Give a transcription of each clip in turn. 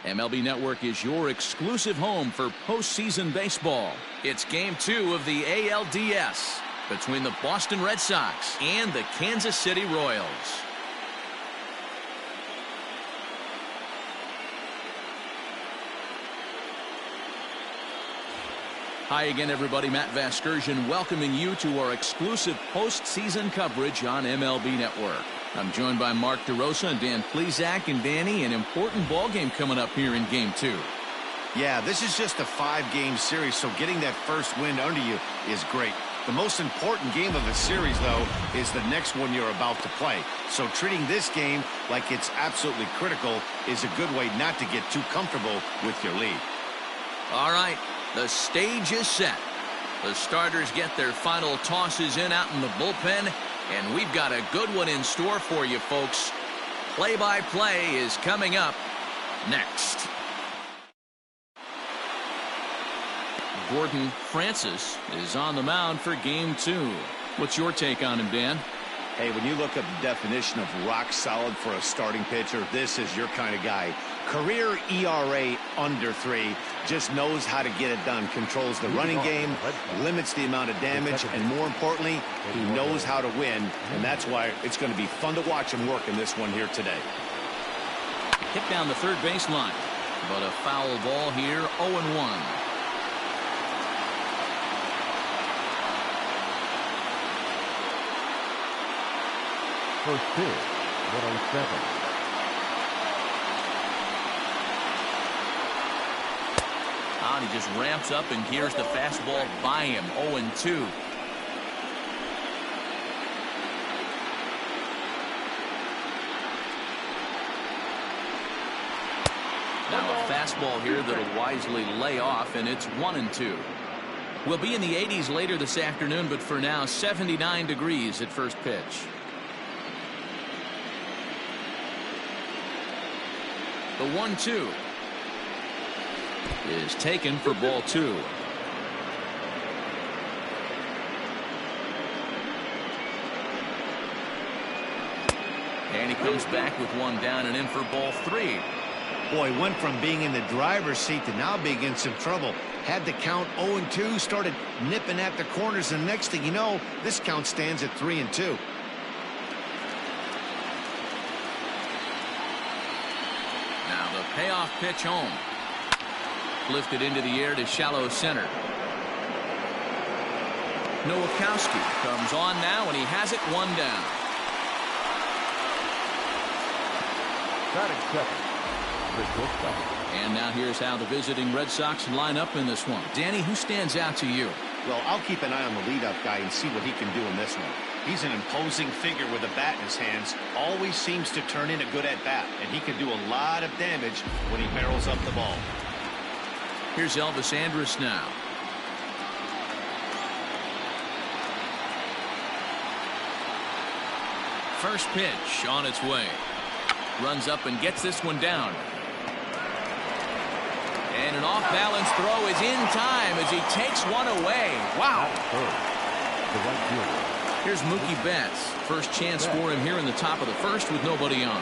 MLB Network is your exclusive home for postseason baseball. It's Game 2 of the ALDS between the Boston Red Sox and the Kansas City Royals. Hi again, everybody. Matt Vasgersian welcoming you to our exclusive postseason coverage on MLB Network. I'm joined by Mark DeRosa and Dan Plesac. And Danny, an important ball game coming up here in Game 2. Yeah, this is just a 5-game series, so getting that first win under you is great. The most important game of the series, though, is the next one you're about to play. So treating this game like it's absolutely critical is a good way not to get too comfortable with your lead. All right. The stage is set. The starters get their final tosses in out in the bullpen, and we've got a good one in store for you, folks. Play-by-play is coming up next. Gordon Francis is on the mound for Game 2. What's your take on him, Dan? Hey, when you look up the definition of rock solid for a starting pitcher, this is your kind of guy. Career ERA under 3, just knows how to get it done, controls the running game, limits the amount of damage, and more importantly, he knows how to win, and that's why it's going to be fun to watch him work in this one here today. Hit down the third baseline, but a foul ball here, 0-1. First pitch, 107. He just ramps up, and here's the fastball by him, 0-2. Now a fastball here that'll wisely lay off, and it's 1-2. We'll be in the 80s later this afternoon, but for now, 79 degrees at first pitch. The 1-2 is taken for ball 2. And he comes back with one down and in for ball 3. Boy, went from being in the driver's seat to now being in some trouble. Had the count 0-2, started nipping at the corners, and next thing you know, this count stands at 3-2. Now the payoff pitch home. Lifted into the air to shallow center. Nowakowski comes on now, and he has it, one down. And now here's how the visiting Red Sox line up in this one. Danny, who stands out to you? Well, I'll keep an eye on the leadoff guy and see what he can do in this one. He's an imposing figure with a bat in his hands. Always seems to turn in a good at-bat, and he can do a lot of damage when he barrels up the ball. Here's Elvis Andrus now. First pitch on its way. Runs up and gets this one down. And an off-balance throw is in time as he takes one away. Wow. Here's Mookie Betts. First chance for him here in the top of the first with nobody on.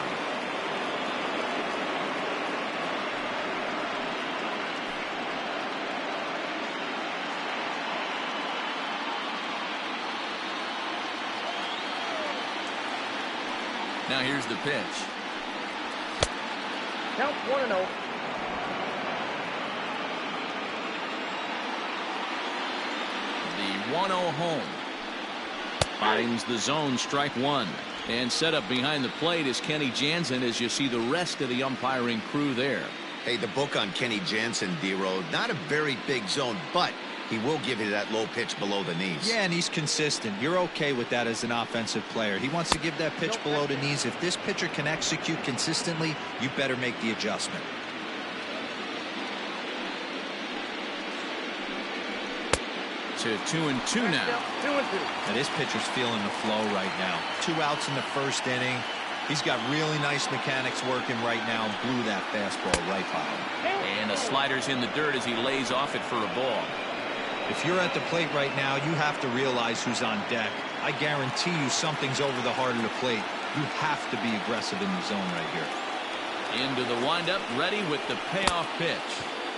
Now here's the pitch. Count 1-0. The 1-0 home. Finds the zone, strike one. And set up behind the plate is Kenny Jansen as you see the rest of the umpiring crew there. Hey, the book on Kenny Jansen, D-Road, not a very big zone, but he will give you that low pitch below the knees. Yeah, and he's consistent. You're okay with that as an offensive player. He wants to give that pitch below the knees. If this pitcher can execute consistently, you better make the adjustment. To 2-2 now. 2-2. Now this pitcher's feeling the flow right now. 2 outs in the first inning. He's got really nice mechanics working right now. Blew that fastball right by him. And the slider's in the dirt as he lays off it for a ball. If you're at the plate right now, you have to realize who's on deck. I guarantee you something's over the heart of the plate. You have to be aggressive in the zone right here. Into the windup, ready with the payoff pitch.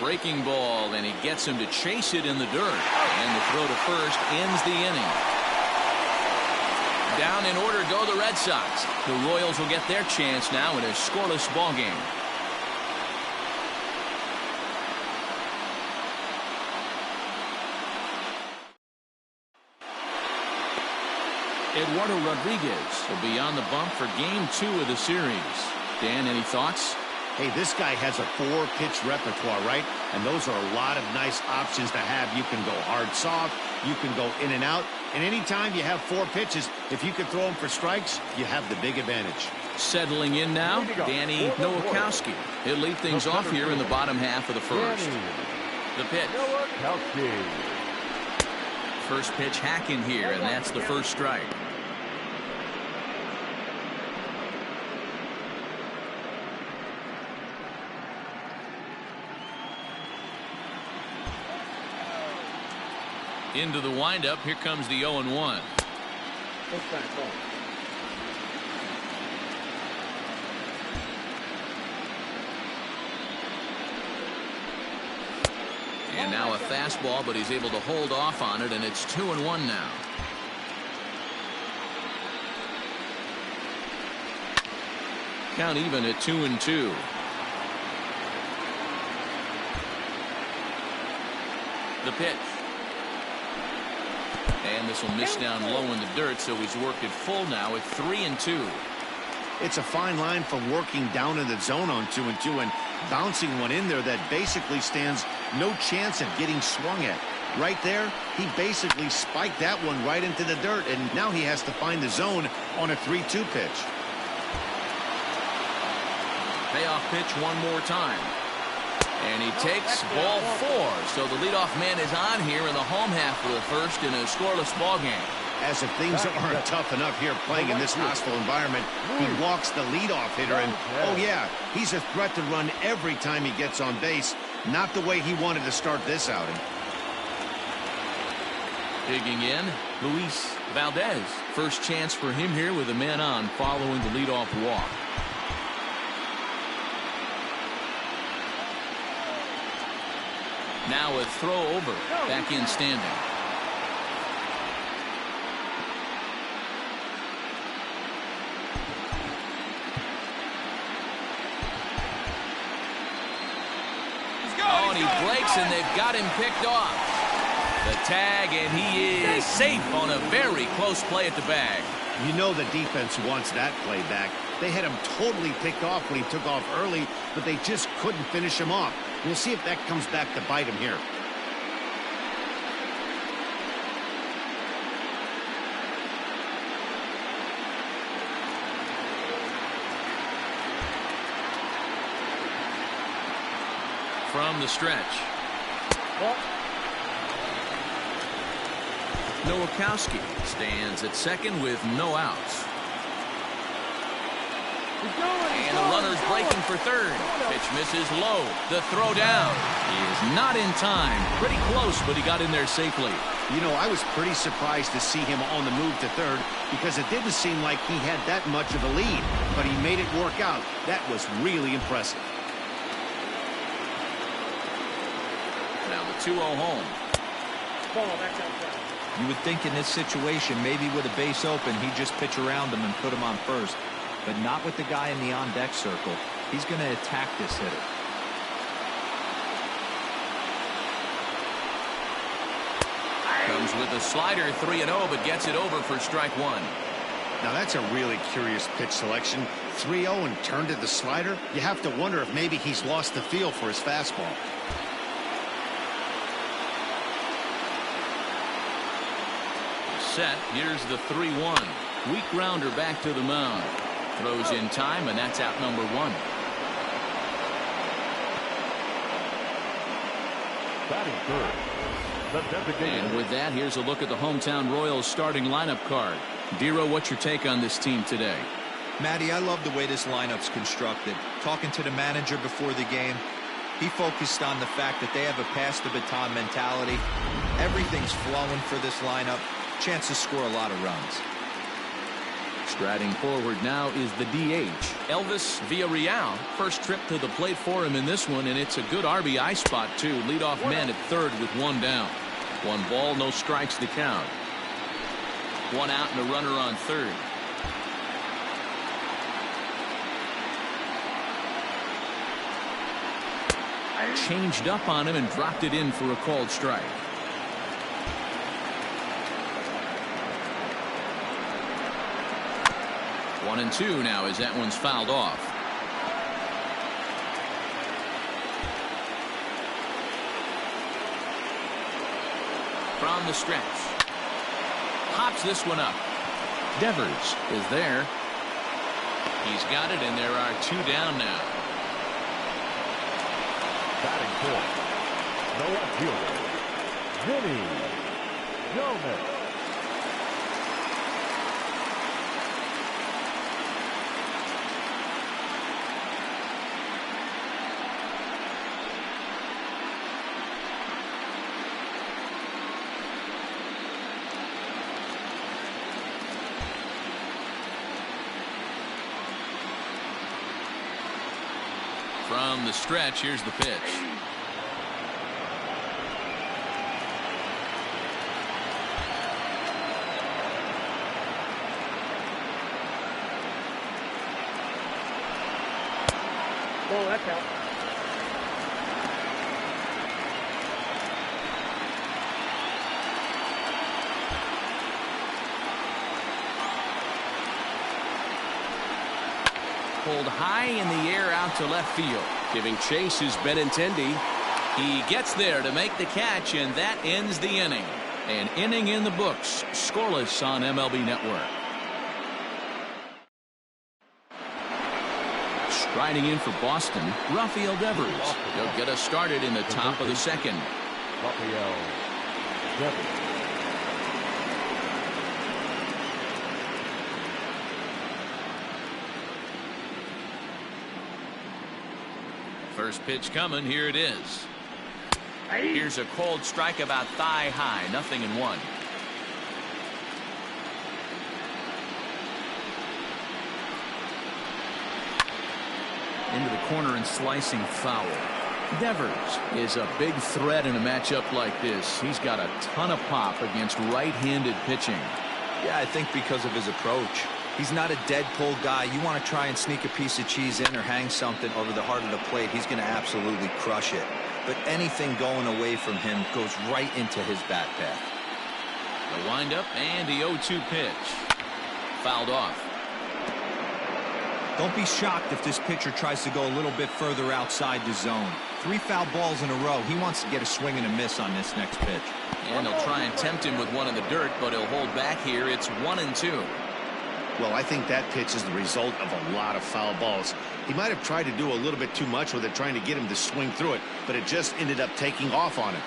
Breaking ball, and he gets him to chase it in the dirt. And the throw to first ends the inning. Down in order go the Red Sox. The Royals will get their chance now in a scoreless ball game. Eduardo Rodriguez will be on the bump for game 2 of the series. Dan, any thoughts? Hey, this guy has a 4-pitch repertoire, right? And those are a lot of nice options to have. You can go hard, soft. You can go in and out. And anytime you have 4 pitches, if you can throw them for strikes, you have the big advantage. Settling in now, Danny Nowakowski. He'll lead things off here in the bottom half of the first. The pitch. First pitch hacking here, and that's the first strike. Into the windup. Here comes the 0-1. And now a fastball, but he's able to hold off on it, and it's 2-1 now. Count even at 2-2. The pitch. And this will miss down low in the dirt, so he's worked it full now at 3-2. It's a fine line from working down in the zone on 2-2 and bouncing one in there that basically stands no chance of getting swung at. Right there, he basically spiked that one right into the dirt, and now he has to find the zone on a 3-2 pitch. Payoff pitch one more time. And he takes ball 4. So the leadoff man is on here in the home half of the first in a scoreless ball game. As if things aren't tough enough here playing in this hostile environment, he walks the leadoff hitter, and oh yeah, he's a threat to run every time he gets on base. Not the way he wanted to start this outing. Digging in, Luis Valdez. First chance for him here with a man on following the leadoff walk. Now a throw over, back in standing. Oh, and he breaks, and they've got him picked off. The tag, and he is safe on a very close play at the bag. You know the defense wants that play back. They had him totally picked off when he took off early, but they just couldn't finish him off. We'll see if that comes back to bite him here. From the stretch. Nowakowski stands at second with no outs. And the runner's breaking for third. Pitch misses low. The throw down. He is not in time. Pretty close, but he got in there safely. You know, I was pretty surprised to see him on the move to third because it didn't seem like he had that much of a lead. But he made it work out. That was really impressive. Now the 2-0 home. You would think in this situation, maybe with a base open, he'd just pitch around him and put him on first. But not with the guy in the on-deck circle. He's going to attack this hitter. Comes with a slider, 3-0, but gets it over for strike 1. Now that's a really curious pitch selection. 3-0 and turned to the slider. You have to wonder if maybe he's lost the feel for his fastball. Set. Here's the 3-1. Weak grounder back to the mound. Throws in time, and that's out number 1. Batting third, the designated. And with that, here's a look at the hometown Royals starting lineup card. Dero, what's your take on this team today? Matty, I love the way this lineup's constructed. Talking to the manager before the game, he focused on the fact that they have a pass-the-baton mentality. Everything's flowing for this lineup. Chance to score a lot of runs. Striding forward now is the DH, Elvis Villarreal. First trip to the plate for him in this one, and it's a good RBI spot, too. Leadoff man at third with one down. 1 ball, no strikes the count. 1 out and a runner on third. Changed up on him and dropped it in for a called strike. 1-2 now as that one's fouled off. From the stretch. Pops this one up. Devers is there. He's got it, and there are 2 down now. Batting fourth, the left fielder, jmpettyjohn. From the stretch, here's the pitch. Oh, that's out. Pulled high in the air out to left field. Giving chase is Benintendi. He gets there to make the catch, and that ends the inning. An inning in the books. Scoreless on MLB Network. Striding in for Boston, Rafael Devers. He'll get us started in the top of the second. Rafael Devers. First pitch coming. Here it is. Here's a cold strike about thigh high. 0-1. Into the corner and slicing foul. Devers is a big threat in a matchup like this. He's got a ton of pop against right-handed pitching. Yeah, I think because of his approach. He's not a dead pull guy. You want to try and sneak a piece of cheese in or hang something over the heart of the plate, he's going to absolutely crush it. But anything going away from him goes right into his bat path. The windup and the 0-2 pitch. Fouled off. Don't be shocked if this pitcher tries to go a little bit further outside the zone. 3 foul balls in a row. He wants to get a swing and a miss on this next pitch. And he'll try and tempt him with one in the dirt, but he'll hold back here. It's 1-2. Well, I think that pitch is the result of a lot of foul balls. He might have tried to do a little bit too much with it, trying to get him to swing through it, but it just ended up taking off on him.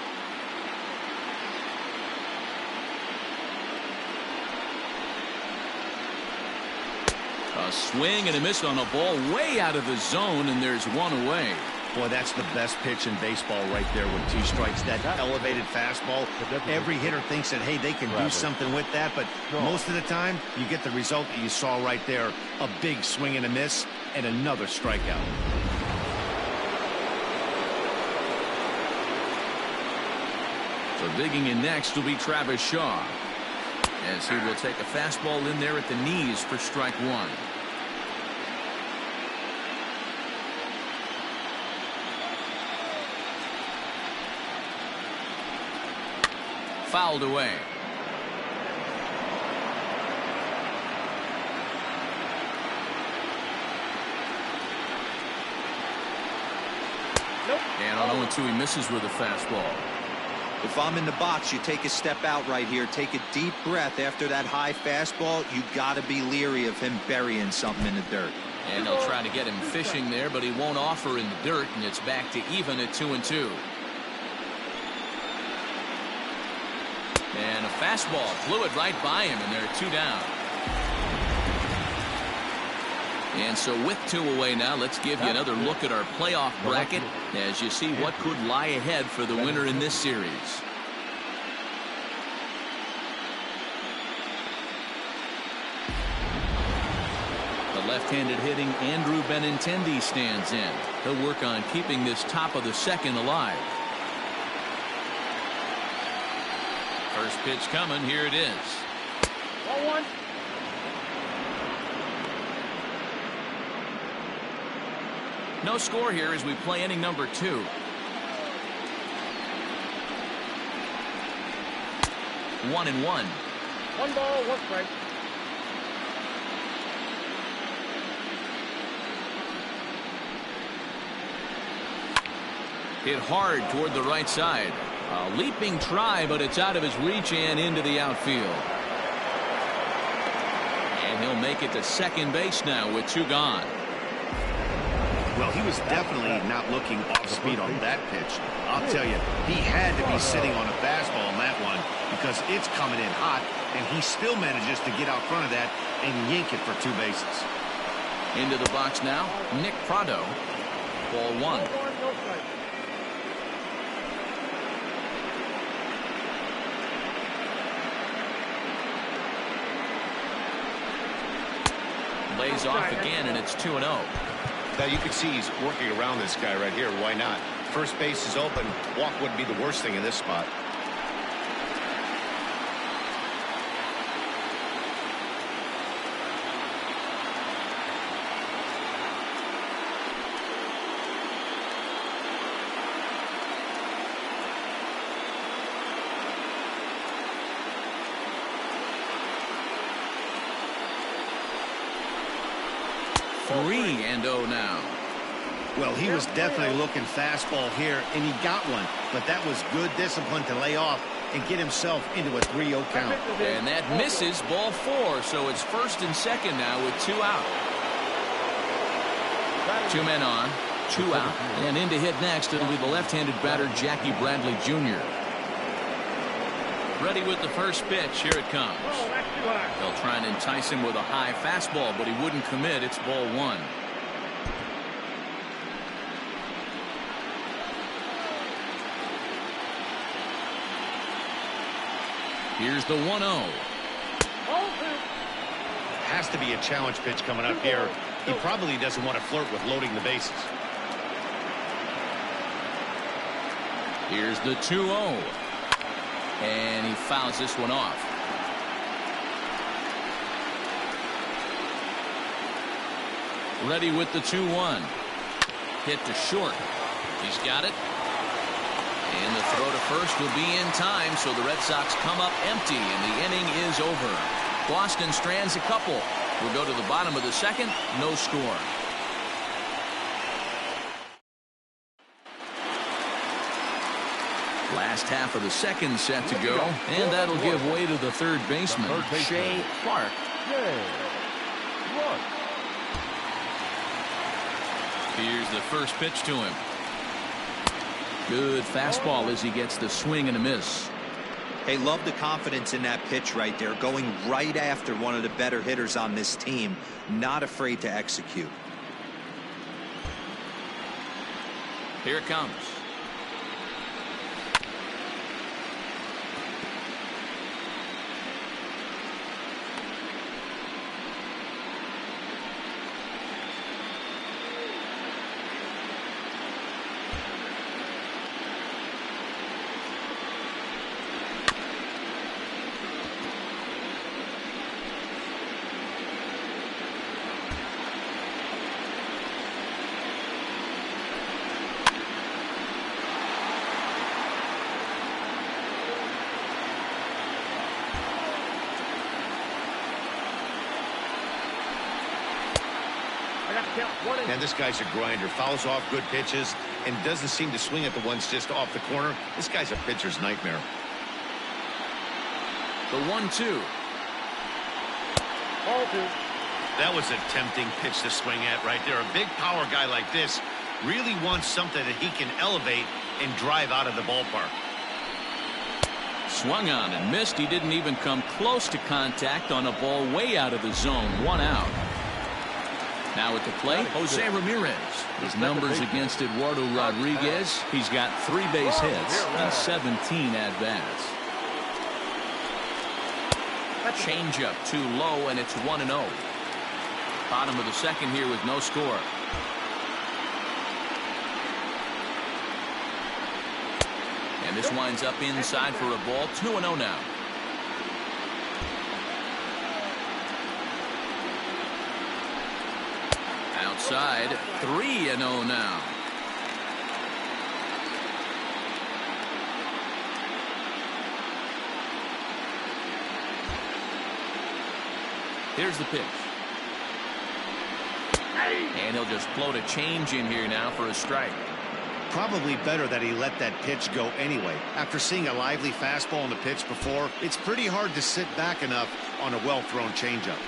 A swing and a miss on a ball way out of the zone, and there's one away. Boy, that's the best pitch in baseball right there with 2 strikes. That elevated fastball. Every hitter thinks that, hey, they can do something with that, but most of the time, you get the result that you saw right there. A big swing and a miss, and another strikeout. So digging in next will be Travis Shaw, as he will take a fastball in there at the knees for strike 1. Fouled away. And on 0-2, he misses with a fastball. If I'm in the box, you take a step out right here. Take a deep breath after that high fastball. You got to be leery of him burying something in the dirt. And they'll try to get him fishing there, but he won't offer in the dirt, and it's back to even at 2-2. And a fastball flew it right by him, and there are 2 down. And so with 2 away now, let's give you another look at our playoff bracket as you see what could lie ahead for the winner in this series. left-handed hitting Andrew Benintendi stands in. He'll work on keeping this top of the second alive. First pitch coming. Here it is. 0-1. No score here as we play inning number 2. 1-1. 1 ball, 1 strike. Hit hard toward the right side. A leaping try, but it's out of his reach and into the outfield. And he'll make it to second base now with 2 gone. Well, he was definitely not looking off speed on that pitch. I'll tell you, he had to be sitting on a fastball on that one because it's coming in hot, and he still manages to get out front of that and yank it for 2 bases. Into the box now, Nick Prado. Ball 1. 1 no strike. Lays off again, and it's 2-0. Now you can see he's working around this guy right here. Why not? First base is open. Walk wouldn't be the worst thing in this spot. Three and 0 now. Well, he was definitely looking fastball here, and he got one. But that was good discipline to lay off and get himself into a 3-0 count. And that misses. Ball 4, so it's first and second now with 2 out. 2 men on, 2 out, and in to hit next, it'll be the left-handed batter Jackie Bradley Jr. Ready with the first pitch. Here it comes. Oh, that's too high. They'll try and entice him with a high fastball, but he wouldn't commit. It's ball 1. Here's the 1-0. 0-2. Has to be a challenge pitch coming up here. He probably doesn't want to flirt with loading the bases. Here's the 2-0. And he fouls this one off. Ready with the 2-1. Hit to short. He's got it. And the throw to first will be in time, so the Red Sox come up empty, and the inning is over. Boston strands a couple. We'll go to the bottom of the second. No score. Last half of the second set to go, and that'll give way to the third baseman, Shea Clark. Here's the first pitch to him. Good fastball as he gets the swing and a miss. Hey, love the confidence in that pitch right there, going right after one of the better hitters on this team, not afraid to execute. Here it comes. And this guy's a grinder. Fouls off good pitches and doesn't seem to swing at the ones just off the corner. This guy's a pitcher's nightmare. The 1-2. Ball 2. That was a tempting pitch to swing at right there. A big power guy like this really wants something that he can elevate and drive out of the ballpark. Swung on and missed. He didn't even come close to contact on a ball way out of the zone. 1 out. Now at the plate, Jose Ramirez. His numbers against Eduardo Rodriguez. He's got 3 base hits and 17 at-bats. Changeup too low, and it's 1-0. Bottom of the second here with no score. And this winds up inside for a ball. 2-0 now. Outside, 3-0 now. Here's the pitch. And he'll just float a change in here now for a strike. Probably better that he let that pitch go anyway. After seeing a lively fastball on the pitch before, it's pretty hard to sit back enough on a well-thrown changeup.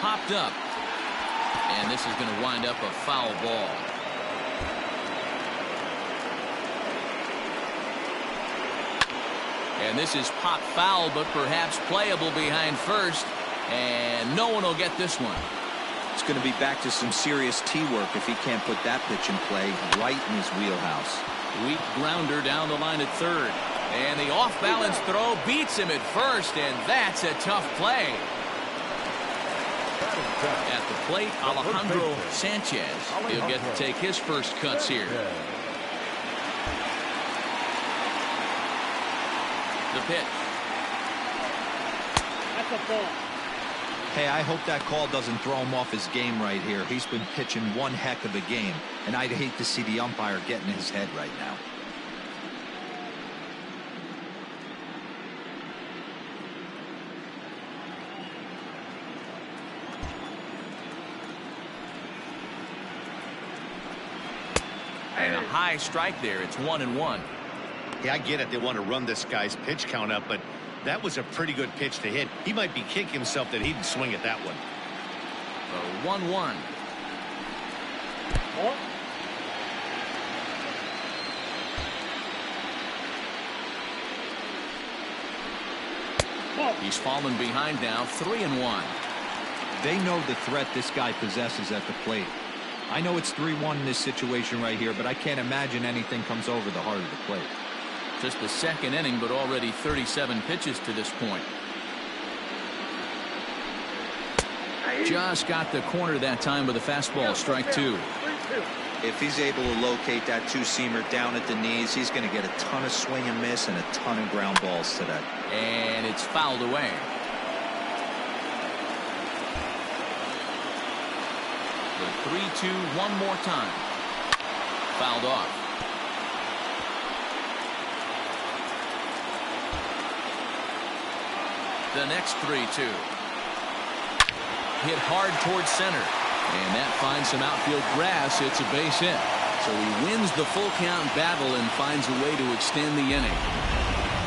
Popped up. And this is going to wind up a foul ball. And this is pop foul, but perhaps playable behind first. And no one will get this one. It's going to be back to some serious tee work if he can't put that pitch in play right in his wheelhouse. Weak grounder down the line at third. And the off-balance throw beats him at first, and that's a tough play. At the plate, Alejandro Sanchez. He'll get to take his first cuts here. The pitch. That's a ball. Hey, I hope that call doesn't throw him off his game right here. He's been pitching one heck of a game, and I'd hate to see the umpire get in his head right now. And a high strike there. It's 1-1. Yeah, I get it. They want to run this guy's pitch count up, but that was a pretty good pitch to hit. He might be kicking himself that he didn't swing at that one. So 1-1. He's fallen behind now. 3-1. They know the threat this guy possesses at the plate. I know it's 3-1 in this situation right here, but I can't imagine anything comes over the heart of the plate. Just the second inning, but already 37 pitches to this point. Just got the corner that time with a fastball. Strike two. If he's able to locate that two-seamer down at the knees, he's going to get a ton of swing and miss and a ton of ground balls today. And it's fouled away. The 3-2 one more time. Fouled off. The next 3-2. Hit hard towards center. And that finds some outfield grass. It's a base hit. So he wins the full count battle and finds a way to extend the inning.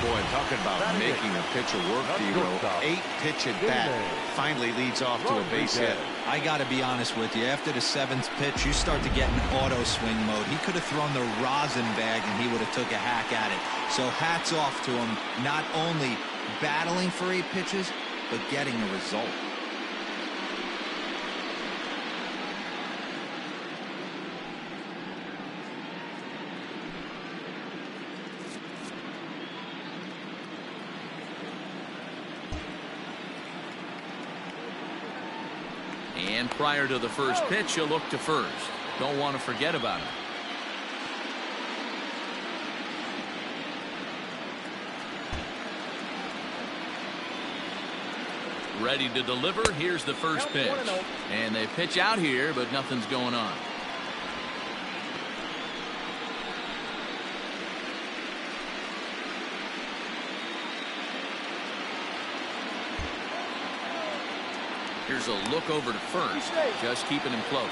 Boy, talking about making a pitcher work, Dero. 8-pitch at bat finally leads off to a base hit. I got to be honest with you. After the 7th pitch, you start to get in auto swing mode. He could have thrown the rosin bag and he would have took a hack at it. So hats off to him, not only battling for 8 pitches, but getting a result. And prior to the first pitch, you'll look to first. Don't want to forget about it. Ready to deliver. Here's the first pitch. And they pitch out here, but nothing's going on. Here's a look over to first. Just keeping him close.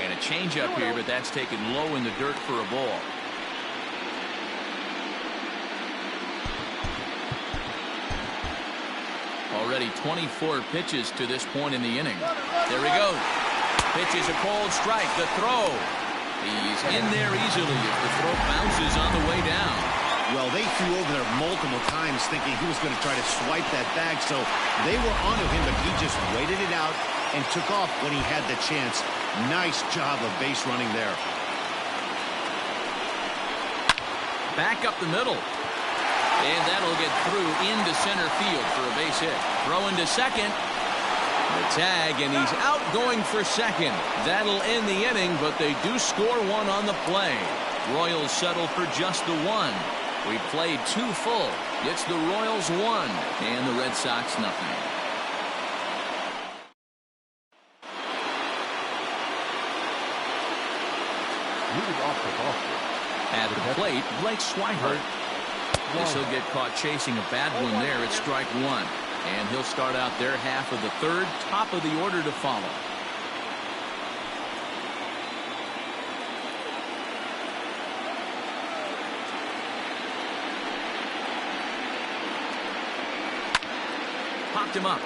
And a changeup here, but that's taken low in the dirt for a ball. Already 24 pitches to this point in the inning. There he goes. Pitches a cold strike. The throw. He's in there easily if the throw bounces on the way down. Well, they flew over there multiple times thinking he was going to try to swipe that bag, so they were onto him, but he just waited it out and took off when he had the chance. Nice job of base running there. Back up the middle. And that'll get through into center field for a base hit. Throw into second. The tag, and he's out going for second. That'll end the inning, but they do score one on the play. Royals settle for just the one. We played 2 full. It's the Royals 1 and the Red Sox nothing. Leading off the Boston. At the plate, Blake Swihart. This will get caught chasing a bad one there. It's strike 1. And he'll start out their half of the third, top of the order to follow. Popped him up.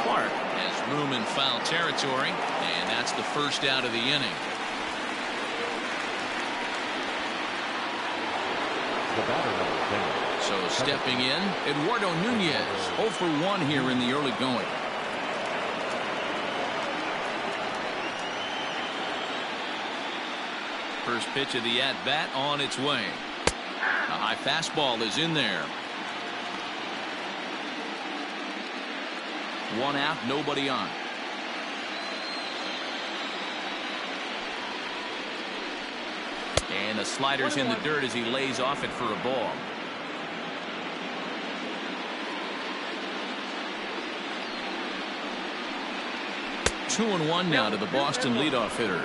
Clark has room in foul territory, and that's the first out of the inning. The batter, number 10. So stepping in, Eduardo Nunez, 0 for 1 here in the early going. First pitch of the at-bat on its way. A high fastball is in there. 1 out, nobody on. And the slider's in the dirt as he lays off it for a ball. Two and 1 now to the Boston leadoff hitter.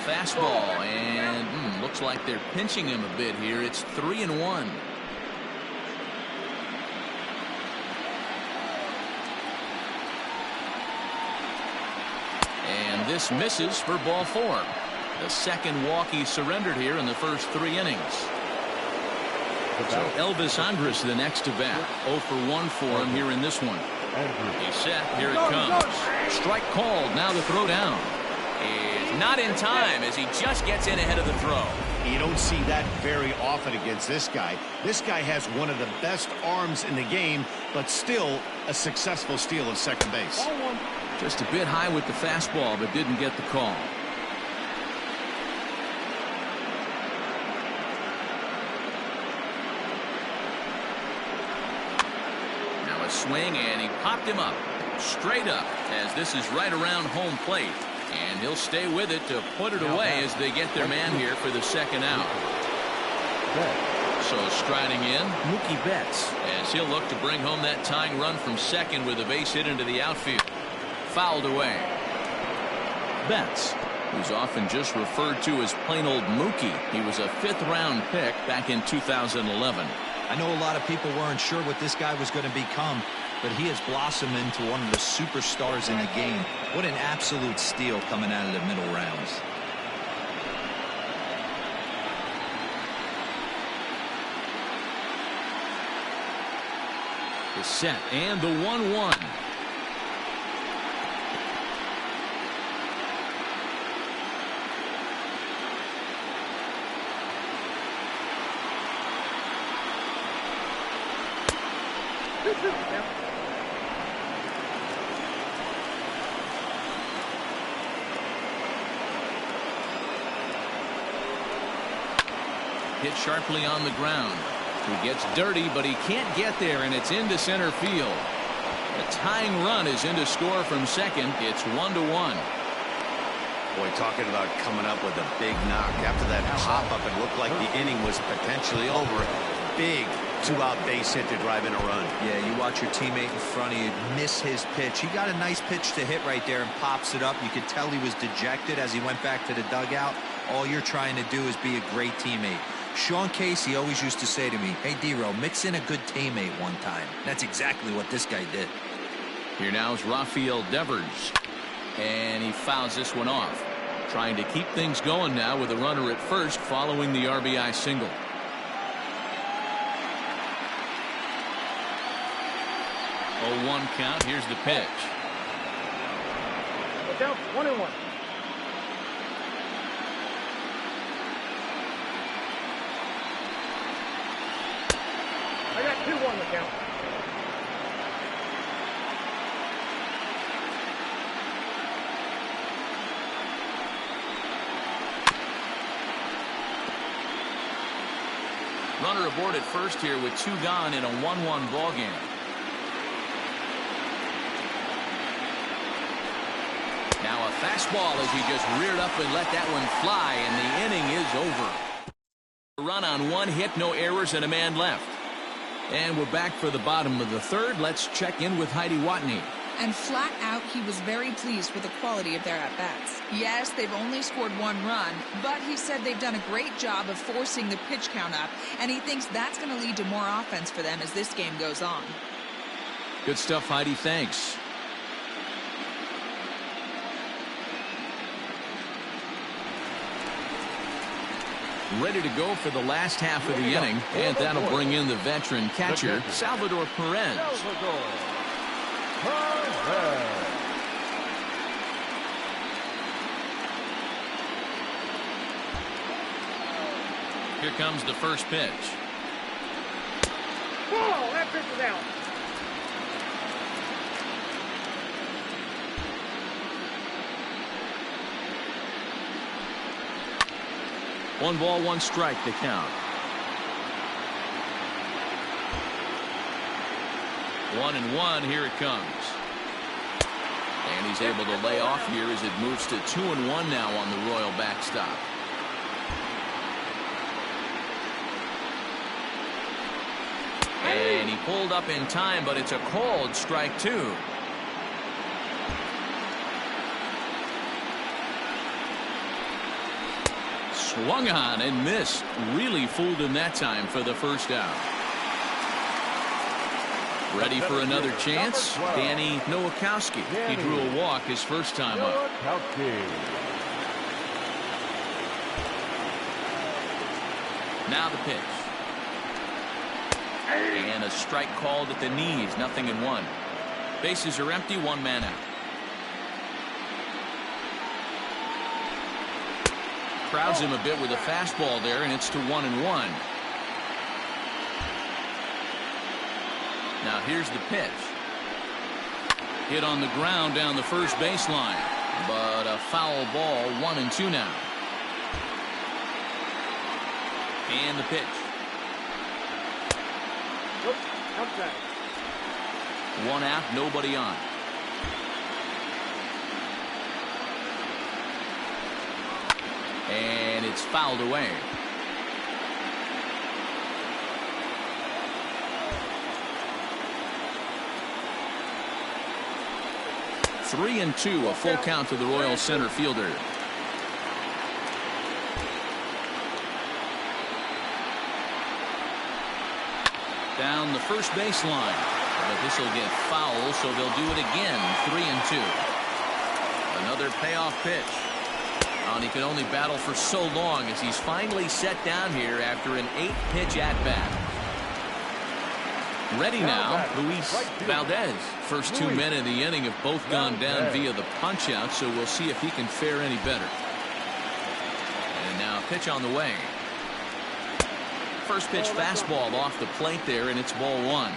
Fastball, and looks like they're pinching him a bit here. It's 3 and 1. And this misses for ball 4. The second walk he surrendered here in the first 3 innings. So Elvis Andrus the next to bat. 0 for 1 for him here in this one. He's set. Here it comes. Strike called. Now the throw down. Is not in time as he just gets in ahead of the throw. You don't see that very often against this guy. This guy has one of the best arms in the game, but still a successful steal of second base. Just a bit high with the fastball, but didn't get the call. Swing, and he popped him up straight up as this is right around home plate, and he'll stay with it to put it away as they get their man here for the second out. So striding in, Mookie Betts, as he'll look to bring home that tying run from second with a base hit into the outfield. Fouled away. Betts, who's often just referred to as plain old Mookie. He was a 5th round pick back in 2011. I know a lot of people weren't sure what this guy was going to become, but he has blossomed into one of the superstars in the game. What an absolute steal coming out of the middle rounds. The set and the 1-1. Hit sharply on the ground. He gets dirty, but he can't get there, and it's into center field. The tying run is in to score from second. It's 1-1. Boy, talking about coming up with a big knock. After that pop-up, it looked like the inning was potentially over. Big 2-out base hit to drive in a run. Yeah, you watch your teammate in front of you miss his pitch. He got a nice pitch to hit right there and pops it up. You could tell he was dejected as he went back to the dugout. All you're trying to do is be a great teammate. Sean Casey always used to say to me, hey, D-Row, mix in a good teammate one time. That's exactly what this guy did. Here now is Rafael Devers. And he fouls this one off. Trying to keep things going now with a runner at first following the RBI single. Oh, 1 count. Here's the pitch. Look out, 1-1. I got 2. 1 the count. Runner aboard at first here with 2 gone in a 1-1 ball game. Now a fastball as he just reared up and let that one fly, and the inning is over. A run on 1 hit, no errors, and a man left. And we're back for the bottom of the 3rd. Let's check in with Heidi Watney. And flat out, he was very pleased with the quality of their at-bats. Yes, they've only scored 1 run, but he said they've done a great job of forcing the pitch count up, and he thinks that's going to lead to more offense for them as this game goes on. Good stuff, Heidi. Thanks. Ready to go for the last half of the inning, and that'll bring in the veteran catcher, Salvador Perez. Here comes the first pitch. Whoa, that pitch is out. One ball, 1 strike to count. 1-1, here it comes. And he's able to lay off here as it moves to 2-1 now on the Royal backstop. And he pulled up in time, but it's a called strike 2. Swung on and missed. Really fooled him that time for the first out. Ready for another chance? Danny Nowakowski. He drew a walk his first time up. Now the pitch. And a strike called at the knees. 0-1. Bases are empty. 1 man out. Crowds him a bit with a fastball there, and it's to 1-1. Now here's the pitch. Hit on the ground down the first baseline, but a foul ball. 1-2 now. And the pitch. Oops, outside. 1 out, nobody on. And it's fouled away. Three and 2, a full count to the Royal center fielder. Down the first baseline, but this will get foul, so they'll do it again. 3 and 2. Another payoff pitch. And he can only battle for so long as he's finally set down here after an 8-pitch at-bat. Ready now, Luis Valdez. First 2 men in the inning have both gone down via the punch-out, so we'll see if he can fare any better. And now pitch on the way. First pitch fastball off the plate there, and it's ball 1.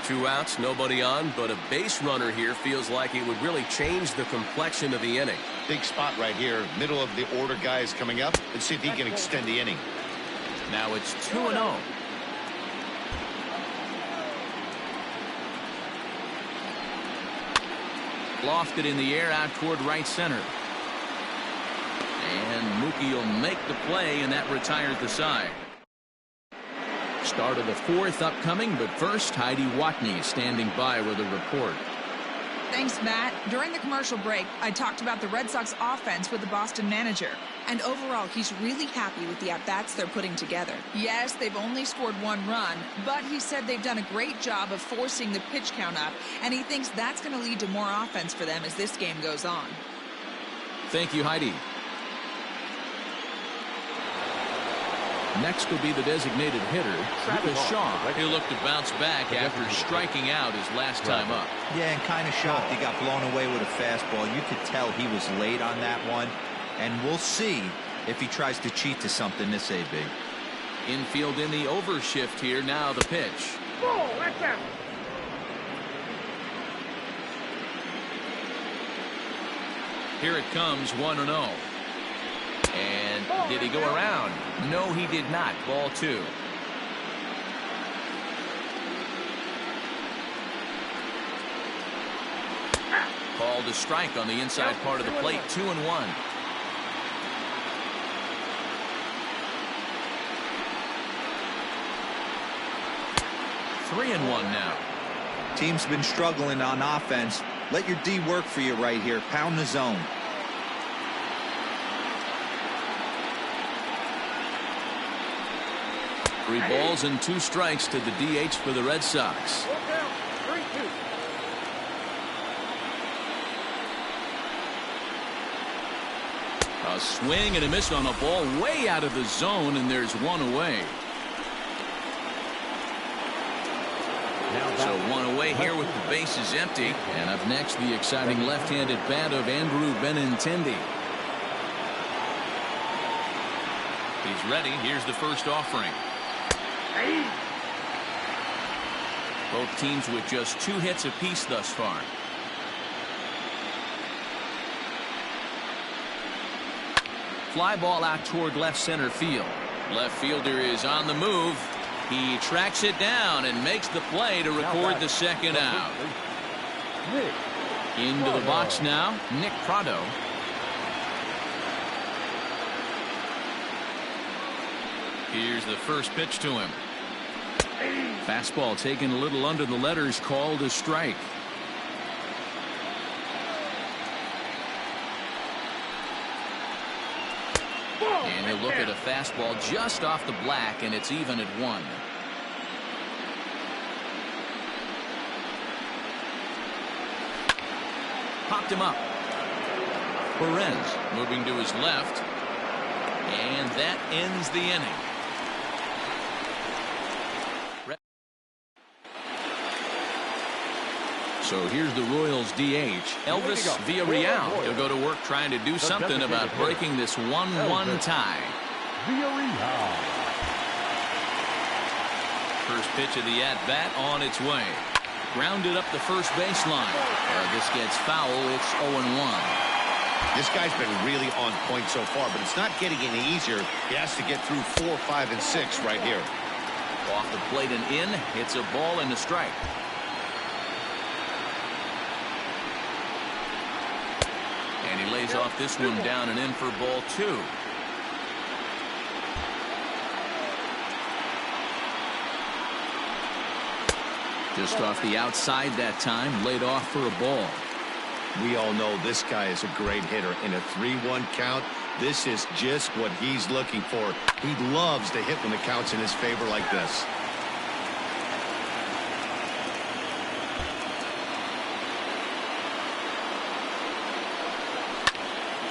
2 outs, nobody on, but a base runner here feels like it would really change the complexion of the inning. Big spot right here. Middle of the order guys coming up. Let's see if he can extend the inning. Now it's 2-0. Lofted in the air out toward right center. And Mookie will make the play, and that retires the side. Start of the 4th upcoming, but first, Heidi Watney standing by with a report. Thanks, Matt. During the commercial break, I talked about the Red Sox offense with the Boston manager. And overall, he's really happy with the at-bats they're putting together. Yes, they've only scored 1 run, but he said they've done a great job of forcing the pitch count up, and he thinks that's going to lead to more offense for them as this game goes on. Thank you, Heidi. Next will be the designated hitter, Lucas Shaw. He'll look to bounce back after striking out his last time up. Yeah, and kind of shocked he got blown away with a fastball. You could tell he was late on that one. And we'll see if he tries to cheat to something this AB. Infield in the overshift here. Now the pitch. Ball, that's out. Here it comes, 1-0. And did he go around? No, he did not. Ball 2. Called a strike on the inside part of the plate. 2-1. Three and 1 now. Team's been struggling on offense. Let your D work for you right here. Pound the zone. Three balls and 2 strikes to the DH for the Red Sox. Look out, 3-2. A swing and a miss on a ball way out of the zone, and there's 1 away. So 1 away here with the bases empty. And up next, the exciting left-handed bat of Andrew Benintendi. He's ready. Here's the first offering. Both teams with just 2 hits apiece thus far. Fly ball out toward left center field. Left fielder is on the move. He tracks it down and makes the play to record the second out. Into the box now, Nick Prado. Here's the first pitch to him. Fastball taken a little under the letters, called a strike. And he'll look at a fastball just off the black, and it's even at 1. Popped him up. Perez moving to his left. And that ends the inning. So here's the Royals DH, Elvis Villarreal. He'll go to work trying to do something about breaking this 1-1 tie. First pitch of the at-bat on its way. Grounded up the first baseline. This gets foul. It's 0-1. This guy's been really on point so far, but it's not getting any easier. He has to get through 4, 5, and 6 right here. Off the plate and in. It's a ball and a strike. And he lays off this one down and in for ball 2. Just off the outside that time, laid off for a ball. We all know this guy is a great hitter. In a 3-1 count, this is just what he's looking for. He loves to hit when the count's in his favor like this.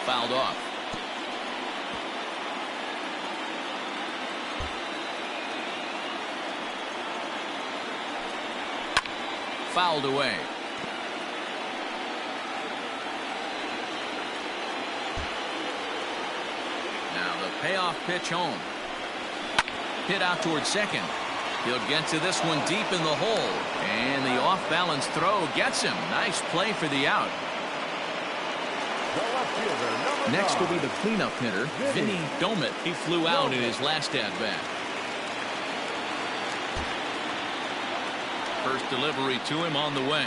Fouled off. Fouled away. Now the payoff pitch home. Hit out towards second. He'll get to this one deep in the hole. And the off-balance throw gets him. Nice play for the out. Next will be the cleanup hitter, Vinny Domit. He flew out in his last at-bat. First delivery to him on the way.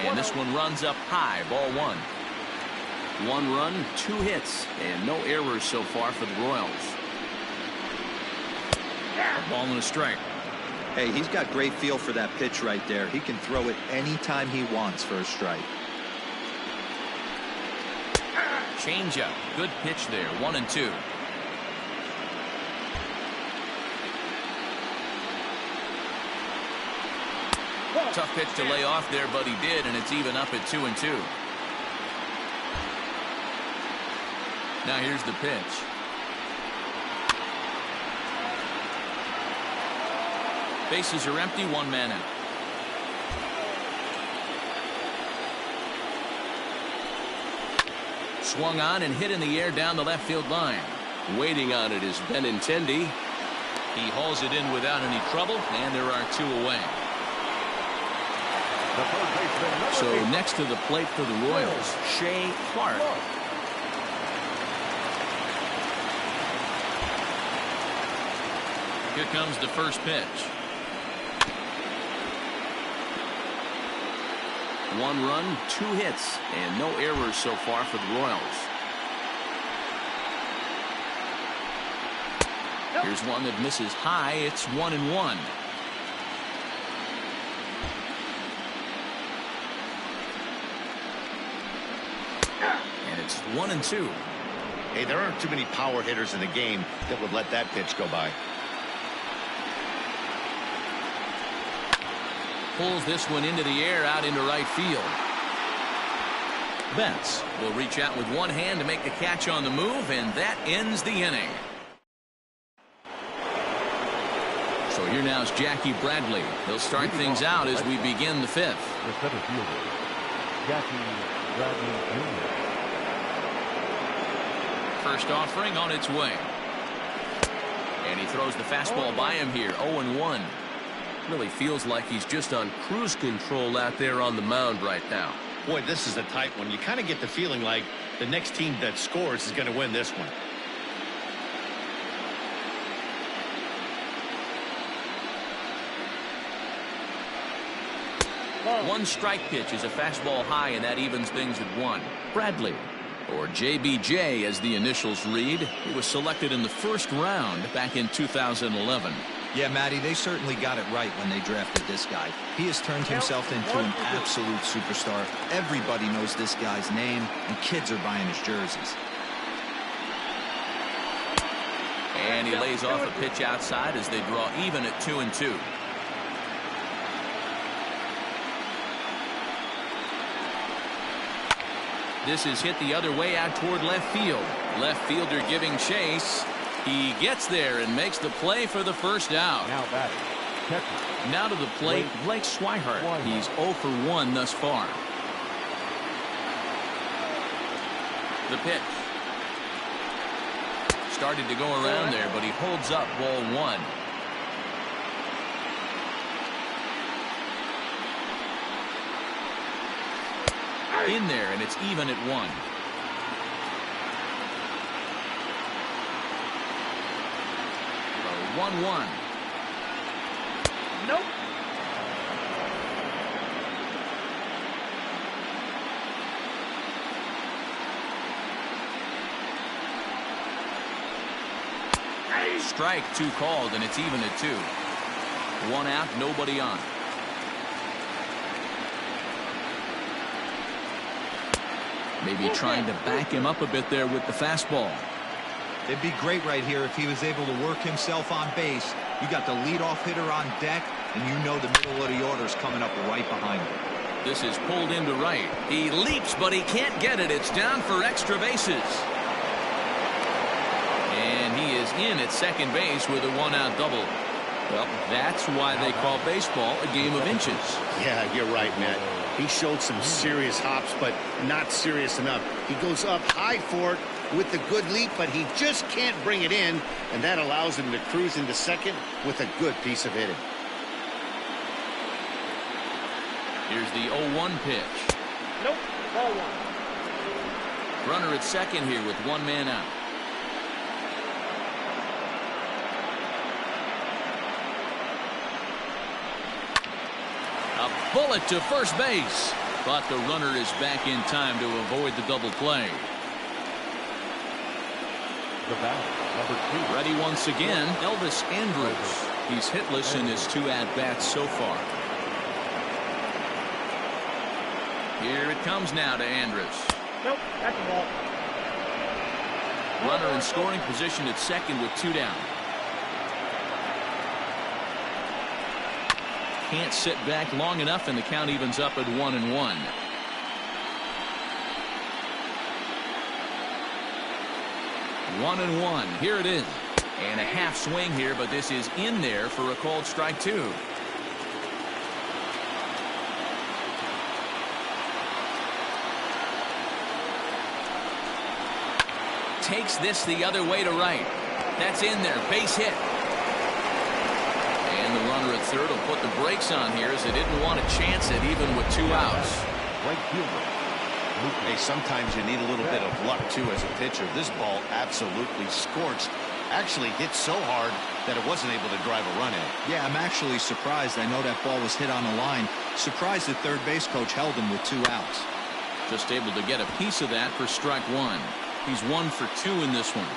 And this one runs up high, ball 1. 1 run, 2 hits, and no errors so far for the Royals. A ball and a strike. Hey, he's got great feel for that pitch right there. He can throw it anytime he wants for a strike. Changeup. Good pitch there. 1-2. Tough pitch to lay off there, but he did, and it's even up at 2-2. Now here's the pitch. Bases are empty, 1 man out. Swung on and hit in the air down the left field line. Waiting on it is Benintendi. He hauls it in without any trouble, and there are 2 away. The third baseman, number So 8. next to the plate for the Royals, Shea Clark. Here comes the first pitch. 1 run, 2 hits, and no errors so far for the Royals. Here's one that misses high. It's 1-1. And it's 1-2. Hey, there aren't too many power hitters in the game that would let that pitch go by. Pulls this one into the air out into right field. Betts will reach out with one hand to make the catch on the move, and that ends the inning. So here now is Jackie Bradley. He'll start things out as we begin the 5th. The center fielder, Jackie Bradley Jr. First offering on its way. And he throws the fastball by him here. 0-1. Really feels like he's just on cruise control out there on the mound right now. Boy, this is a tight one. You kind of get the feeling like the next team that scores is going to win this one. One strike pitch is a fastball high, and that evens things at 1. Bradley, or JBJ as the initials read, he was selected in the 1st round back in 2011. Yeah, Matty, they certainly got it right when they drafted this guy. He has turned himself into an absolute superstar. Everybody knows this guy's name, and kids are buying his jerseys. And he lays off a pitch outside as they draw even at 2-2. This is hit the other way out toward left field. Left fielder giving chase. He gets there and makes the play for the first out. Now batting, catcher. Now to the plate, Blake Swihart. He's 0 for 1 thus far. The pitch. Started to go around there, but he holds up ball 1. In there, and it's even at 1. So 1-1. Nope. Strike 2 called, and it's even at 2. 1 out, nobody on. Maybe trying to back him up a bit there with the fastball. It'd be great right here if he was able to work himself on base. You got the leadoff hitter on deck, and you know the middle of the order is coming up right behind him. This is pulled into right. He leaps, but he can't get it. It's down for extra bases. And he is in at second base with a 1-out double. Well, that's why they call baseball a game of inches. Yeah, you're right, Matt. He showed some serious hops, but not serious enough. He goes up high for it with the good leap, but he just can't bring it in, and that allows him to cruise into second with a good piece of hitting. Here's the 0-1 pitch. Nope. Ball 1. Runner at second here with 1 man out. A bullet to first base, but the runner is back in time to avoid the double play. The batter, number 2. Ready once again, Elvis Andrus. He's hitless in his 2 at-bats so far. Here it comes now to Andrus. Nope. That's a ball. Runner in scoring position at second with 2 down. Can't sit back long enough, and the count evens up at 1-1. One and one. Here it is. And a half swing here, but this is in there for a called strike 2. Takes this the other way to right. That's in there. Base hit. at third will put the brakes on here as they didn't want to chance it even with 2 outs. Right fielder. Hey, sometimes you need a little bit of luck, too, as a pitcher. This ball absolutely scorched. Actually hit so hard that it wasn't able to drive a run in. Yeah, I'm actually surprised. I know that ball was hit on the line. Surprised the third base coach held him with 2 outs. Just able to get a piece of that for strike 1. He's 1 for 2 in this one.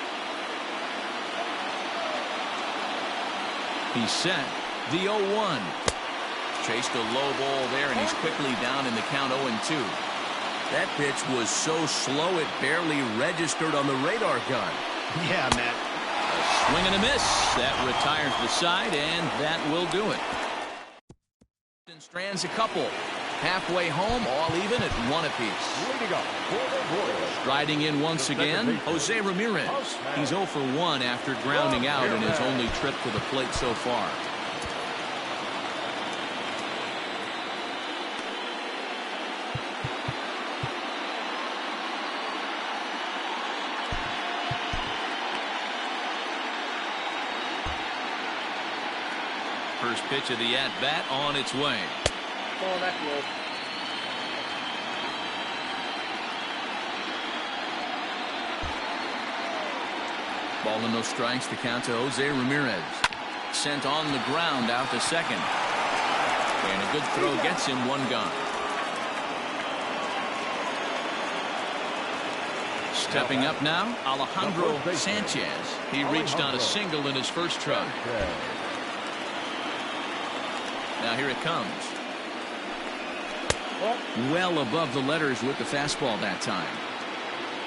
He's set. The 0-1. Chased a low ball there, and he's quickly down in the count 0-2. That pitch was so slow it barely registered on the radar gun. Yeah, Matt. A swing and a miss. That retires the side, and that will do it. Strands a couple. Halfway home, all even at 1 apiece. Leading up for the Royals. Striding in once again, Jose Ramirez. He's 0 for 1 after grounding out in his only trip to the plate so far. First pitch of the at-bat on its way. Ball that close. Ball and no strikes, the count to Jose Ramirez. Sent on the ground out to second. And a good throw gets him 1 gone. Stepping up now, Alejandro Sanchez. He reached on a single in his first try. Now here it comes. Well above the letters with the fastball that time.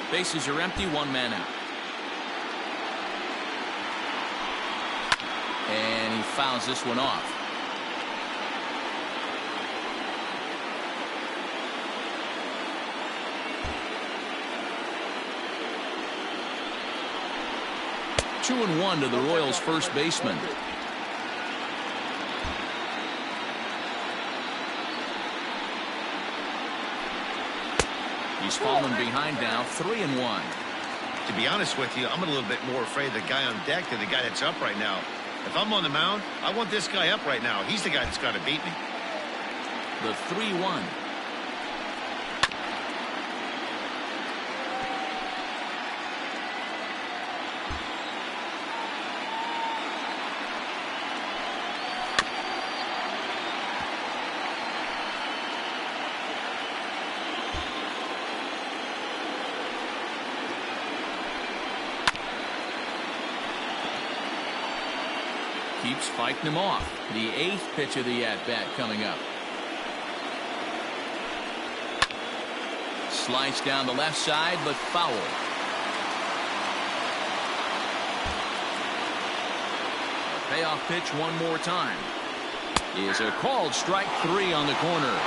Bases are empty, 1 man out. And he fouls this one off. Two and 1 to the Royals' first baseman. He's fallen behind now, 3 and 1. To be honest with you, I'm a little bit more afraid of the guy on deck than the guy that's up right now. If I'm on the mound, I want this guy up right now. He's the guy that's got to beat me. The 3-1. Keeps fighting him off. The 8th pitch of the at-bat coming up. Slice down the left side, but foul. A payoff pitch one more time. Is a called strike 3 on the corner.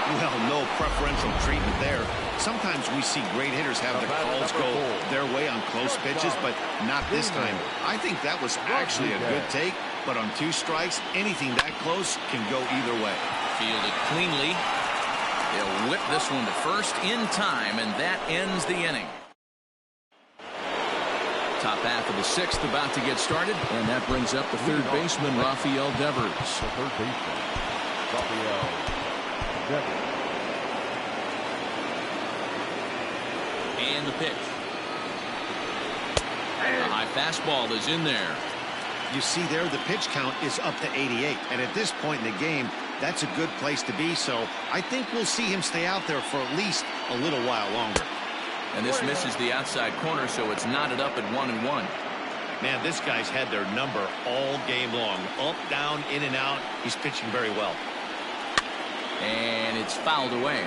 Well, no preferential treatment there. Sometimes we see great hitters have their calls go their way on close pitches, but not this time. I think that was actually a good take, but on 2 strikes, anything that close can go either way. Fielded cleanly. They'll whip this one to first in time, and that ends the inning. Top half of the 6th about to get started, and that brings up the third baseman, Rafael Devers. The third baseman, Rafael Devers. And the pitch. A high fastball is in there. You see there, the pitch count is up to 88, and at this point in the game, that's a good place to be, so I think we'll see him stay out there for at least a little while longer. And this misses the outside corner, so it's knotted up at 1-1. Man, this guy's had their number all game long. Up, down, in and out. He's pitching very well. And it's fouled away.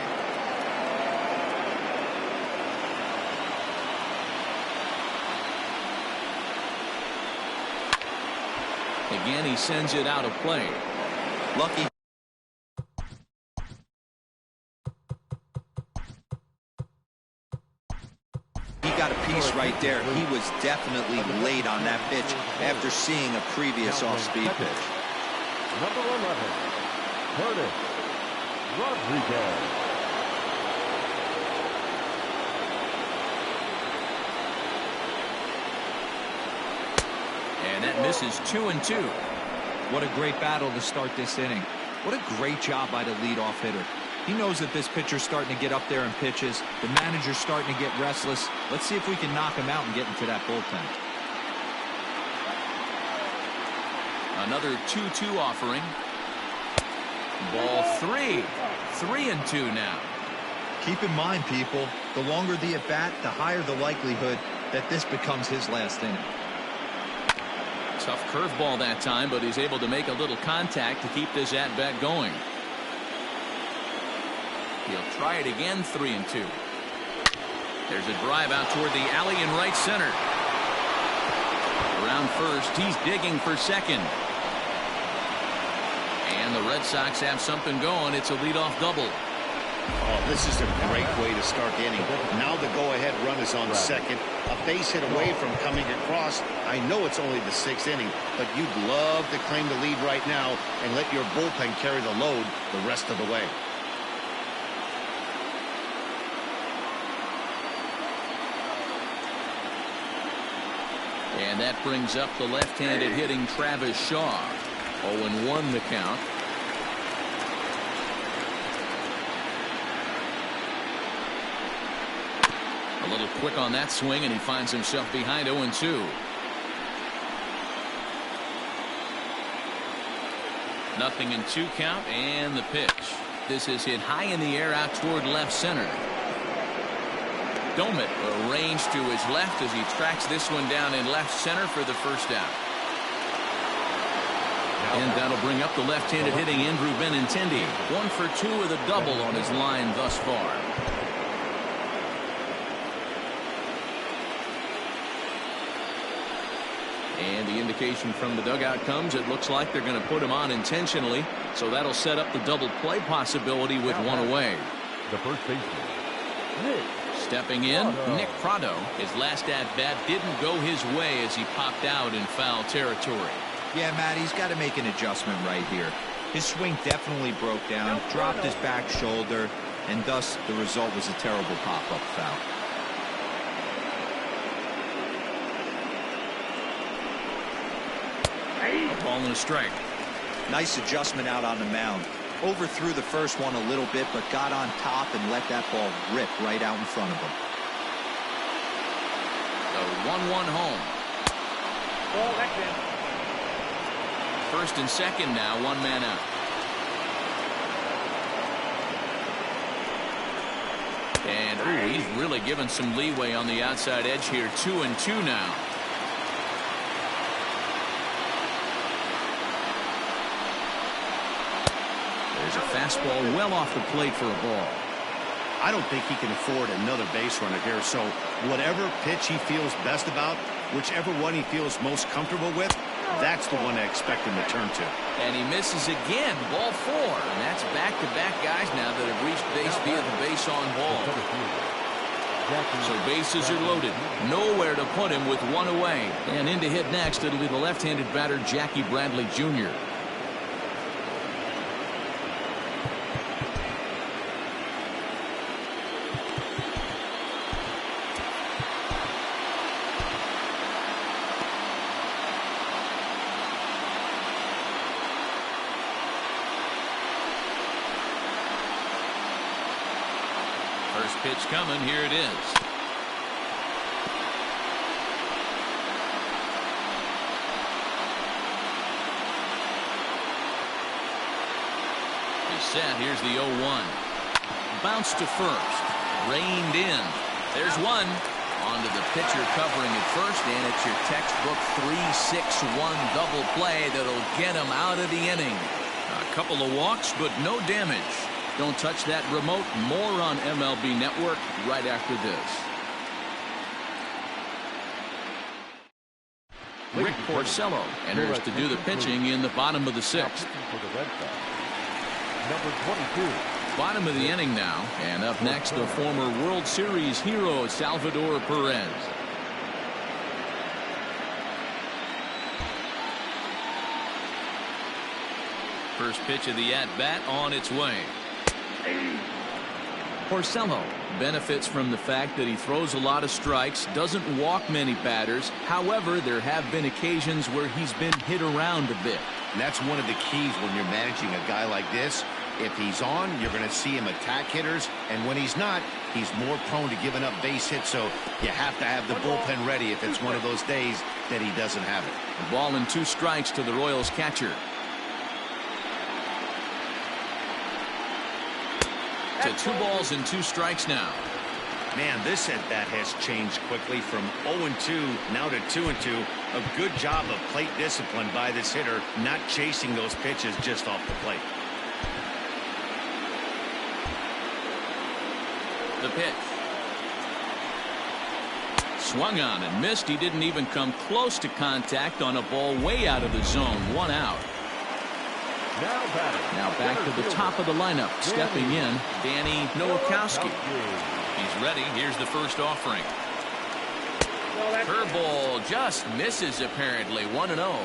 Again, he sends it out of play. Lucky. He got a piece right there. He was definitely late on that pitch after seeing a previous off-speed pitch. Number 11, Curtis Rodriguez. And that misses 2-2. What a great battle to start this inning. What a great job by the leadoff hitter. He knows that this pitcher's starting to get up there in pitches. The manager's starting to get restless. Let's see if we can knock him out and get into that bullpen. Another 2-2 offering. Ball 3. 3-2 now. Keep in mind, people, the longer the at-bat, the higher the likelihood that this becomes his last inning. Tough curveball that time, but he's able to make a little contact to keep this at-bat going. He'll try it again, 3-2. There's a drive out toward the alley in right center. Around first, he's digging for second. And the Red Sox have something going. It's a leadoff double. Oh, this is a great way to start the inning. Now the go-ahead run is on second. A base hit away from coming across. I know it's only the 6th inning, but you'd love to claim the lead right now and let your bullpen carry the load the rest of the way. And that brings up the left-handed hitting Travis Shaw. 0-1 the count. A little quick on that swing, and he finds himself behind 0-2. Nothing in 2 count, and the pitch. This is hit high in the air out toward left center. Domit arranged to his left as he tracks this one down in left center for the first out. And that'll bring up the left-handed hitting Andrew Benintendi. 1 for 2 with a double on his line thus far. And the indication from the dugout comes, it looks like they're going to put him on intentionally. So that'll set up the double play possibility with 1 away. The first baseman, Stepping in, Nick Prado. His last at-bat didn't go his way as he popped out in foul territory. Yeah, Matt, he's got to make an adjustment right here. His swing definitely broke down, dropped his back shoulder, and thus the result was a terrible pop-up foul. A ball and a strike. Nice adjustment out on the mound. Overthrew the first one a little bit, but got on top and let that ball rip right out in front of him. The 1-1 home. Ball back in. First and second now, 1 man out. And he's really given some leeway on the outside edge here. 2-2 now. There's a fastball well off the plate for a ball. I don't think he can afford another base runner here, so whatever pitch he feels best about, whichever one he feels most comfortable with, that's the one I expect him to turn to. And he misses again. Ball 4. And that's back-to-back guys now that have reached base via the base on ball. So bases are loaded. Nowhere to put him with 1 away. And in to hit next, it'll be the left-handed batter Jackie Bradley Jr. First pitch coming. Here it is. He's set. Here's the 0-1. Bounce to first. Reined in. There's one. Onto the pitcher covering at first, and it's your textbook 3-6-1 double play that'll get him out of the inning. A couple of walks, but no damage. Don't touch that remote. More on MLB Network right after this. Rick Porcello enters to do the pitching in the bottom of the 6th. Number 22. Bottom of the inning now, and up next the former World Series hero Salvador Perez. First pitch of the at-bat on its way. Porcello benefits from the fact that he throws a lot of strikes, doesn't walk many batters. However, there have been occasions where he's been hit around a bit. And that's one of the keys when you're managing a guy like this. If he's on, you're going to see him attack hitters, and when he's not, he's more prone to giving up base hits, so you have to have the bullpen ready if it's one of those days that he doesn't have it. The ball and 2 strikes to the Royals catcher. To 2 balls and 2 strikes now. Man, this at-bat has changed quickly from 0-2 now to 2-2. A good job of plate discipline by this hitter, not chasing those pitches just off the plate. The pitch. Swung on and missed. He didn't even come close to contact on a ball way out of the zone. 1 out. Now back to the top of the lineup. Stepping in, Danny Nowakowski. He's ready. Here's the first offering. Curveball just misses apparently. 1-0.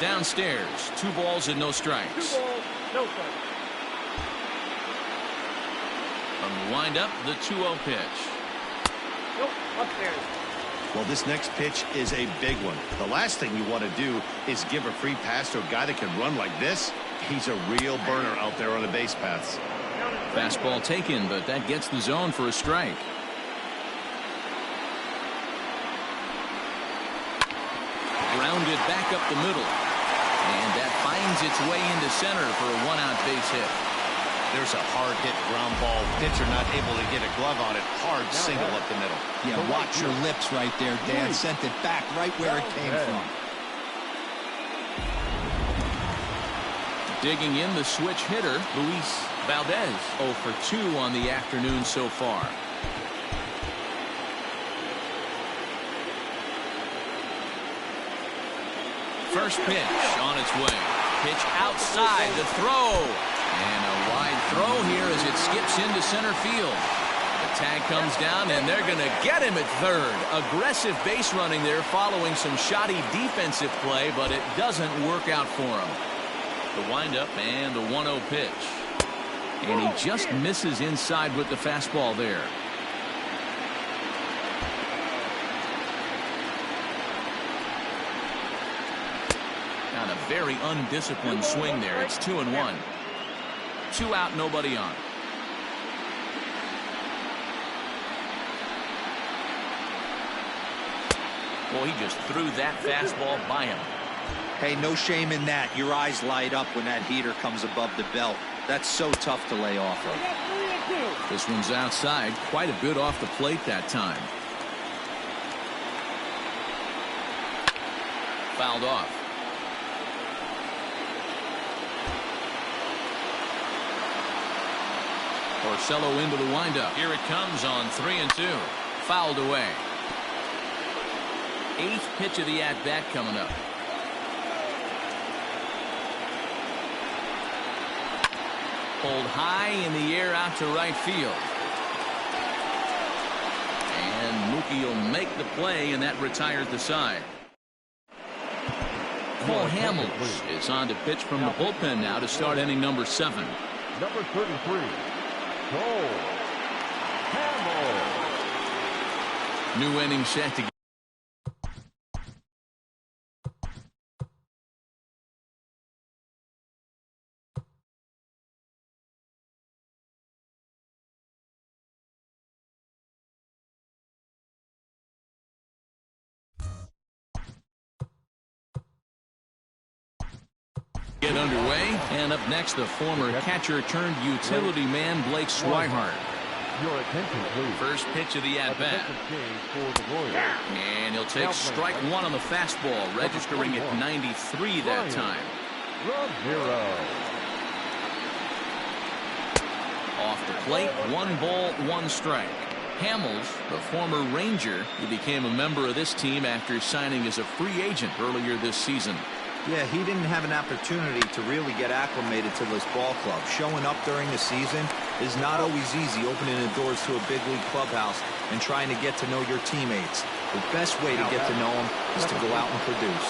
Downstairs, 2 balls and no strikes. 2 balls, no strikes. From the windup, the 2-0 pitch. Nope, upstairs. Well, this next pitch is a big one. The last thing you want to do is give a free pass to a guy that can run like this. He's a real burner out there on the base paths. Fastball taken, but that gets the zone for a strike. Grounded back up the middle. And that finds its way into center for a 1-out base hit. There's a hard hit ground ball. Pitcher not able to get a glove on it. Hard single up the middle. Yeah, watch your lips right there, Dan. Sent it back right where it came from. Digging in the switch hitter, Luis Valdez. 0 for 2 on the afternoon so far. First pitch on its way. Pitch outside the throw. And a wide throw here as it skips into center field. The tag comes down, and they're going to get him at third. Aggressive base running there following some shoddy defensive play, but it doesn't work out for him. The windup and the 1-0 pitch. And he just misses inside with the fastball there. Not a very undisciplined swing there. It's 2-1. 2 out, nobody on. Boy, he just threw that fastball by him. Hey, no shame in that. Your eyes light up when that heater comes above the belt. That's so tough to lay off of. This one's outside, quite a bit off the plate that time. Fouled off. Porcello into the windup. Here it comes on 3-2. Fouled away. 8th pitch of the at-bat coming up. Pulled high in the air out to right field. And Mookie will make the play, and that retires the side. Cole Hamels is on to pitch from the bullpen now to start inning number 7. Number 33. Cole Hamels. New inning set to get underway. And up next, the former catcher turned utility man Blake Swihart. Your attention, please. First pitch of the at-bat. And he'll take strike 1 on the fastball, registering at 93 that time. Off the plate, 1 ball, 1 strike. Hamels, the former Ranger, he became a member of this team after signing as a free agent earlier this season. Yeah, he didn't have an opportunity to really get acclimated to this ball club. Showing up during the season is not always easy, opening the doors to a big league clubhouse and trying to get to know your teammates. The best way to get to know them is to go out and produce.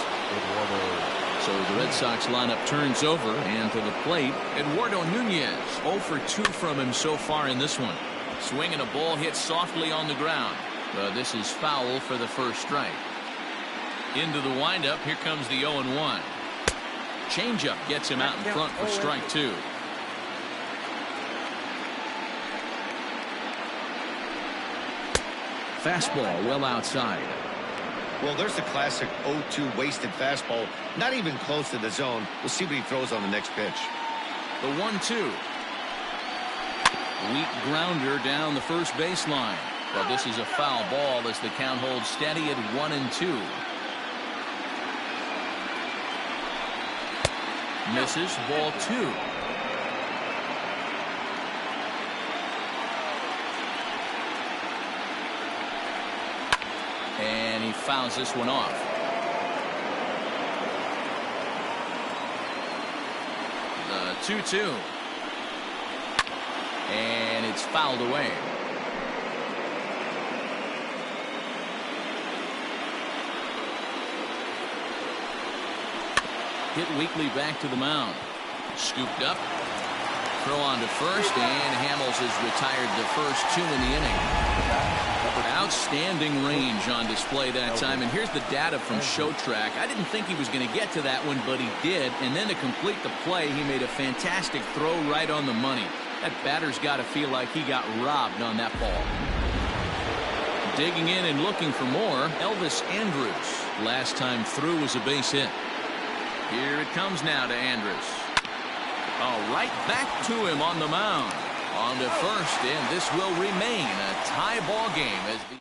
So the Red Sox lineup turns over, and to the plate, Eduardo Nunez. 0 for 2 from him so far in this one. Swinging a ball hit softly on the ground. This is foul for the first strike. Into the windup, here comes the 0-1. Changeup gets him out in front for strike 2. Fastball well outside. Well, there's the classic 0-2 wasted fastball. Not even close to the zone. We'll see what he throws on the next pitch. The 1-2. Weak grounder down the first baseline. But this is a foul ball as the count holds steady at 1-2. Misses, ball 2. And he fouls this one off. The 2-2. And it's fouled away. Hit weakly back to the mound. Scooped up. Throw on to first, and Hamels has retired the first 2 in the inning. Outstanding range on display that time, and here's the data from ShowTrack. I didn't think he was going to get to that one, but he did, and then to complete the play, he made a fantastic throw right on the money. That batter's got to feel like he got robbed on that ball. Digging in and looking for more, Elvis Andrus. Last time through was a base hit. Here it comes now to Andrus. Right back to him on the mound. On to first, and this will remain a tie ball game as the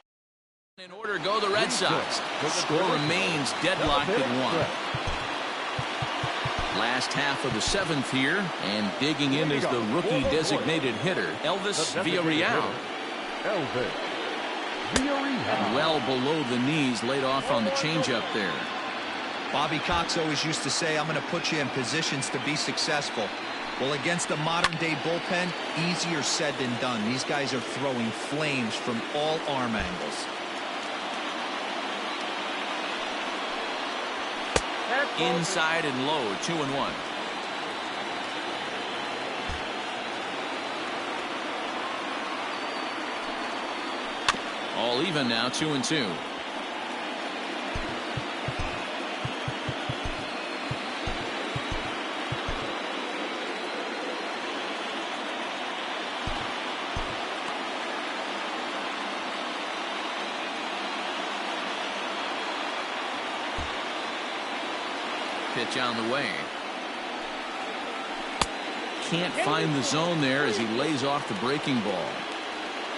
in order go the Red Sox. The score remains deadlocked at 1. Last half of the 7th here, and digging in is the rookie designated hitter, Elvis Villarreal. Well below the knees, laid off on the changeup there. Bobby Cox always used to say, I'm going to put you in positions to be successful. Well, against a modern-day bullpen, easier said than done. These guys are throwing flames from all arm angles. Inside and low, 2-1. All even now, 2-2. Pitch on the way. Can't find the zone there as he lays off the breaking ball.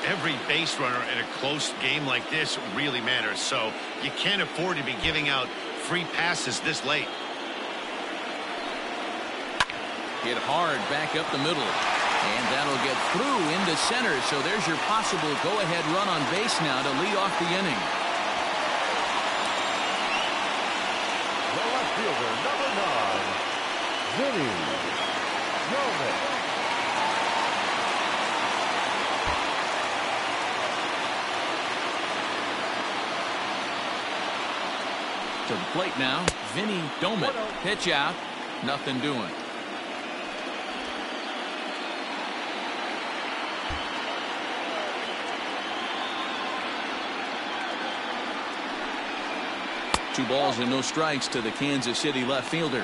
Every base runner in a close game like this really matters, so you can't afford to be giving out free passes this late. Hit hard back up the middle, and that'll get through into center. So there's your possible go-ahead run on base now to lead off the inning. Fielder, number 9, Vinny Jones. To the plate now, Vinny Jones. Pitch out, nothing doing. Two balls and no strikes to the Kansas City left fielder.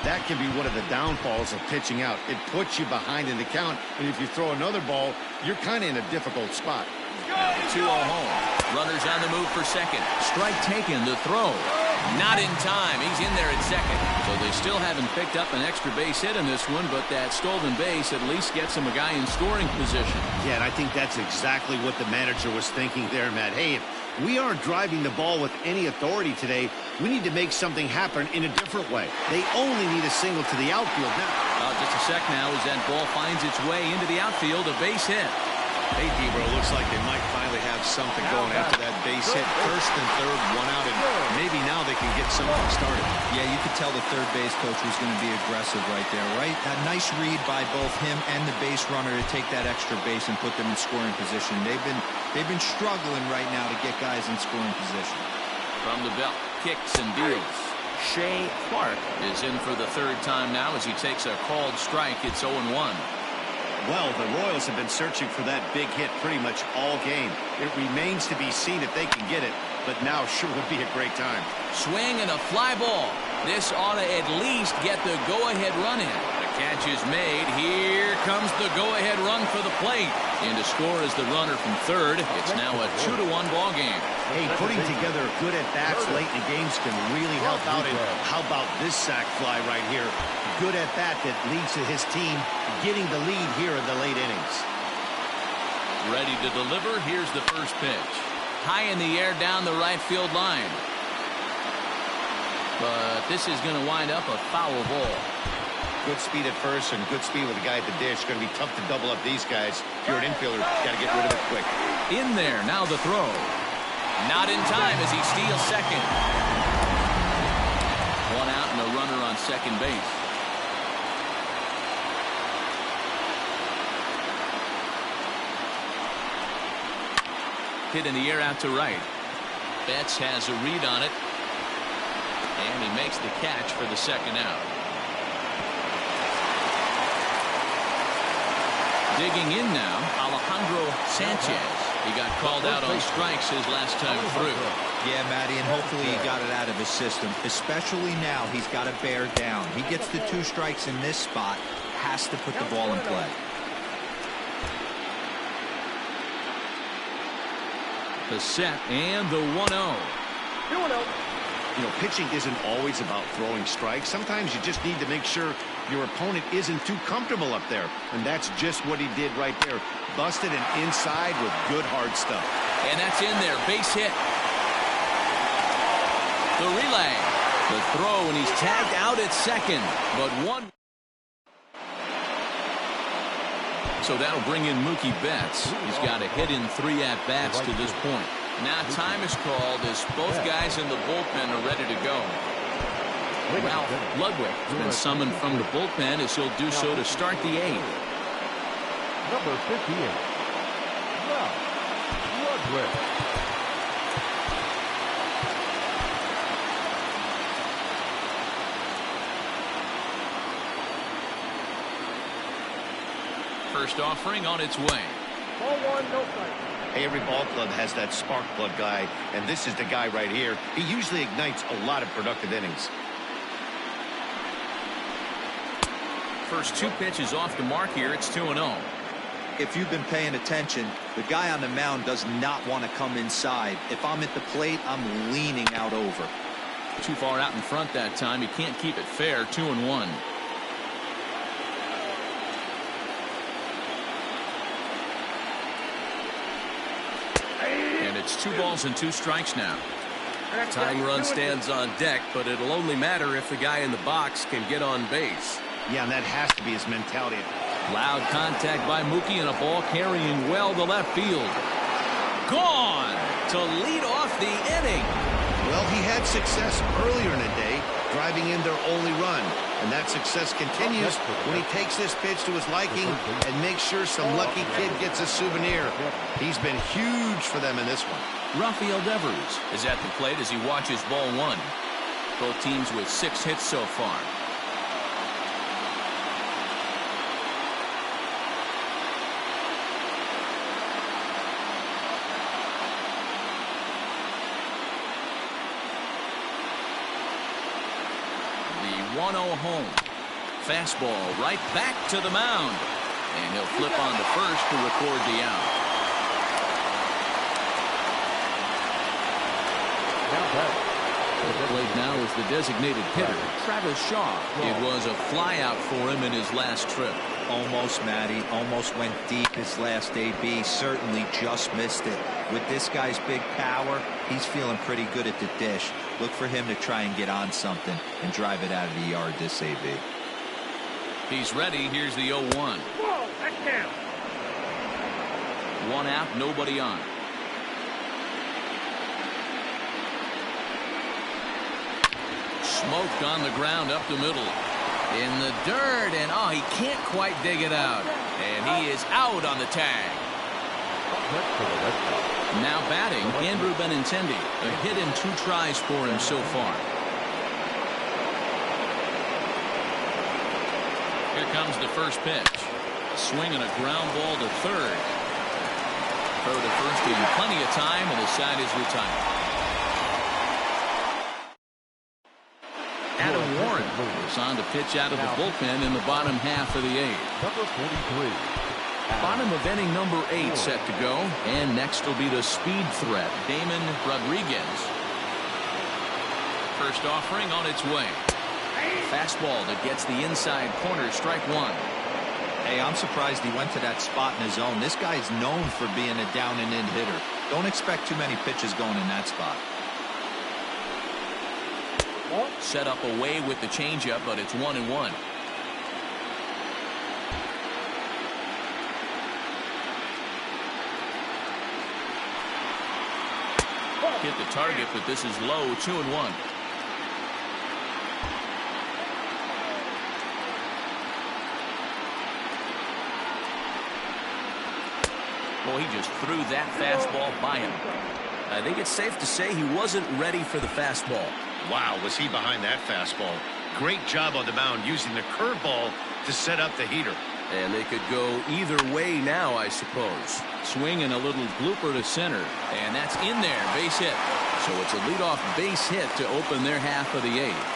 That can be one of the downfalls of pitching out. It puts you behind in the count, and if you throw another ball, you're kind of in a difficult spot. 2-0 home. Runners on the move for second. Strike taken. The throw. Not in time. He's in there at second. So they still haven't picked up an extra base hit in this one, but that stolen base at least gets him a guy in scoring position. Yeah, and I think that's exactly what the manager was thinking there, Matt. Hey, if we aren't driving the ball with any authority today, we need to make something happen in a different way. They only need a single to the outfield now. Just a sec now as that ball finds its way into the outfield. A base hit. Hey, Debro, looks like they might finally have something going after that base hit. First and third, one out, and maybe now they can get something started. Yeah, you could tell the third base coach was going to be aggressive right there, right? A nice read by both him and the base runner to take that extra base and put them in scoring position. They've been struggling right now to get guys in scoring position. From the belt, kicks and deals. Shea Clark is in for the third time now as he takes a called strike. It's 0-1. Well, the Royals have been searching for that big hit pretty much all game. It remains to be seen if they can get it, but now sure would be a great time. Swing and a fly ball. This ought to at least get the go-ahead run in. The catch is made. Here comes the go-ahead run for the plate. In to score is the runner from third. It's now a 2-1 ball game. Hey, putting together good at-bats late in the games can really help out. And how about this sac fly right here? Good at-bat that leads to his team getting the lead here in the late innings. Ready to deliver. Here's the first pitch. High in the air down the right field line. But this is going to wind up a foul ball. Good speed at first and good speed with the guy at the dish. Going to be tough to double up these guys. If you're an infielder, got to get rid of it quick. In there. Now the throw. Not in time as he steals second. One out and a runner on second base. Hit in the air out to right. Betts has a read on it. And he makes the catch for the second out. Digging in now, Alejandro Sanchez. He got called out on strikes his last time through. Yeah, Matty, and hopefully he got it out of his system. Especially now, he's got to bear down. He gets the 2 strikes in this spot, has to put the ball in play. The set and the 1-0. 2-0. You know, pitching isn't always about throwing strikes. Sometimes you just need to make sure your opponent isn't too comfortable up there. And that's just what he did right there. Busted and inside with good hard stuff. And that's in there. Base hit. The relay. The throw, and he's tagged out at second. But one. So that'll bring in Mookie Betts. He's got a hit in 3 at-bats to this point. Now time is called as both guys in the bullpen are ready to go. Ralph Ludwig has been summoned from the bullpen as he'll do so to start the 8th. Number 58. Ralph Ludwig. First offering on its way. Ball 1, no strike. Hey, every ball club has that spark plug guy, and this is the guy right here. He usually ignites a lot of productive innings. First 2 pitches off the mark here. It's 2-0. If you've been paying attention, the guy on the mound does not want to come inside. If I'm at the plate, I'm leaning out over. Too far out in front that time. He can't keep it fair. 2-1. And it's 2 balls and 2 strikes now. Tying run stands on deck, but it'll only matter if the guy in the box can get on base. Yeah, and that has to be his mentality. Loud contact by Mookie and a ball carrying well to left field. Gone to lead off the inning. Well, he had success earlier in the day, driving in their only run. And that success continues when he takes this pitch to his liking and makes sure some lucky kid gets a souvenir. He's been huge for them in this one. Rafael Devers is at the plate as he watches ball 1. Both teams with 6 hits so far. The 1-0 home. Fastball right back to the mound. And he'll flip on to first to record the out. The plate now is the designated hitter, Travis Shaw. It was a flyout for him in his last trip. Almost, Matty. Almost went deep his last AB. Certainly just missed it. With this guy's big power, he's feeling pretty good at the dish. Look for him to try and get on something and drive it out of the yard this AB. He's ready. Here's the 0-1. Whoa, that's down. 1 out, nobody on. Smoked on the ground up the middle. In the dirt, and oh, he can't quite dig it out. And he is out on the tag. Now batting, Andrew Benintendi. A hit in 2 tries for him so far. Here comes the first pitch. A swing and a ground ball to third. Throw to first gives you plenty of time, and the side is retired. Adam Warren is on to pitch out of the bullpen in the bottom half of the eighth. Number 43. Bottom of inning number 8 set to go, and next will be the speed threat, Damon Rodriguez. First offering on its way. Fastball that gets the inside corner, strike one. Hey, I'm surprised he went to that spot in his zone. This guy is known for being a down and in hitter. Don't expect too many pitches going in that spot. Set up away with the changeup, but it's 1-1. Hit the target, but this is low, 2-1. Boy, he just threw that fastball by him. I think it's safe to say he wasn't ready for the fastball. Wow, was he behind that fastball. Great job on the mound using the curveball to set up the heater. And they could go either way now, I suppose. Swing and a little blooper to center. And that's in there, base hit. So it's a leadoff base hit to open their half of the eighth.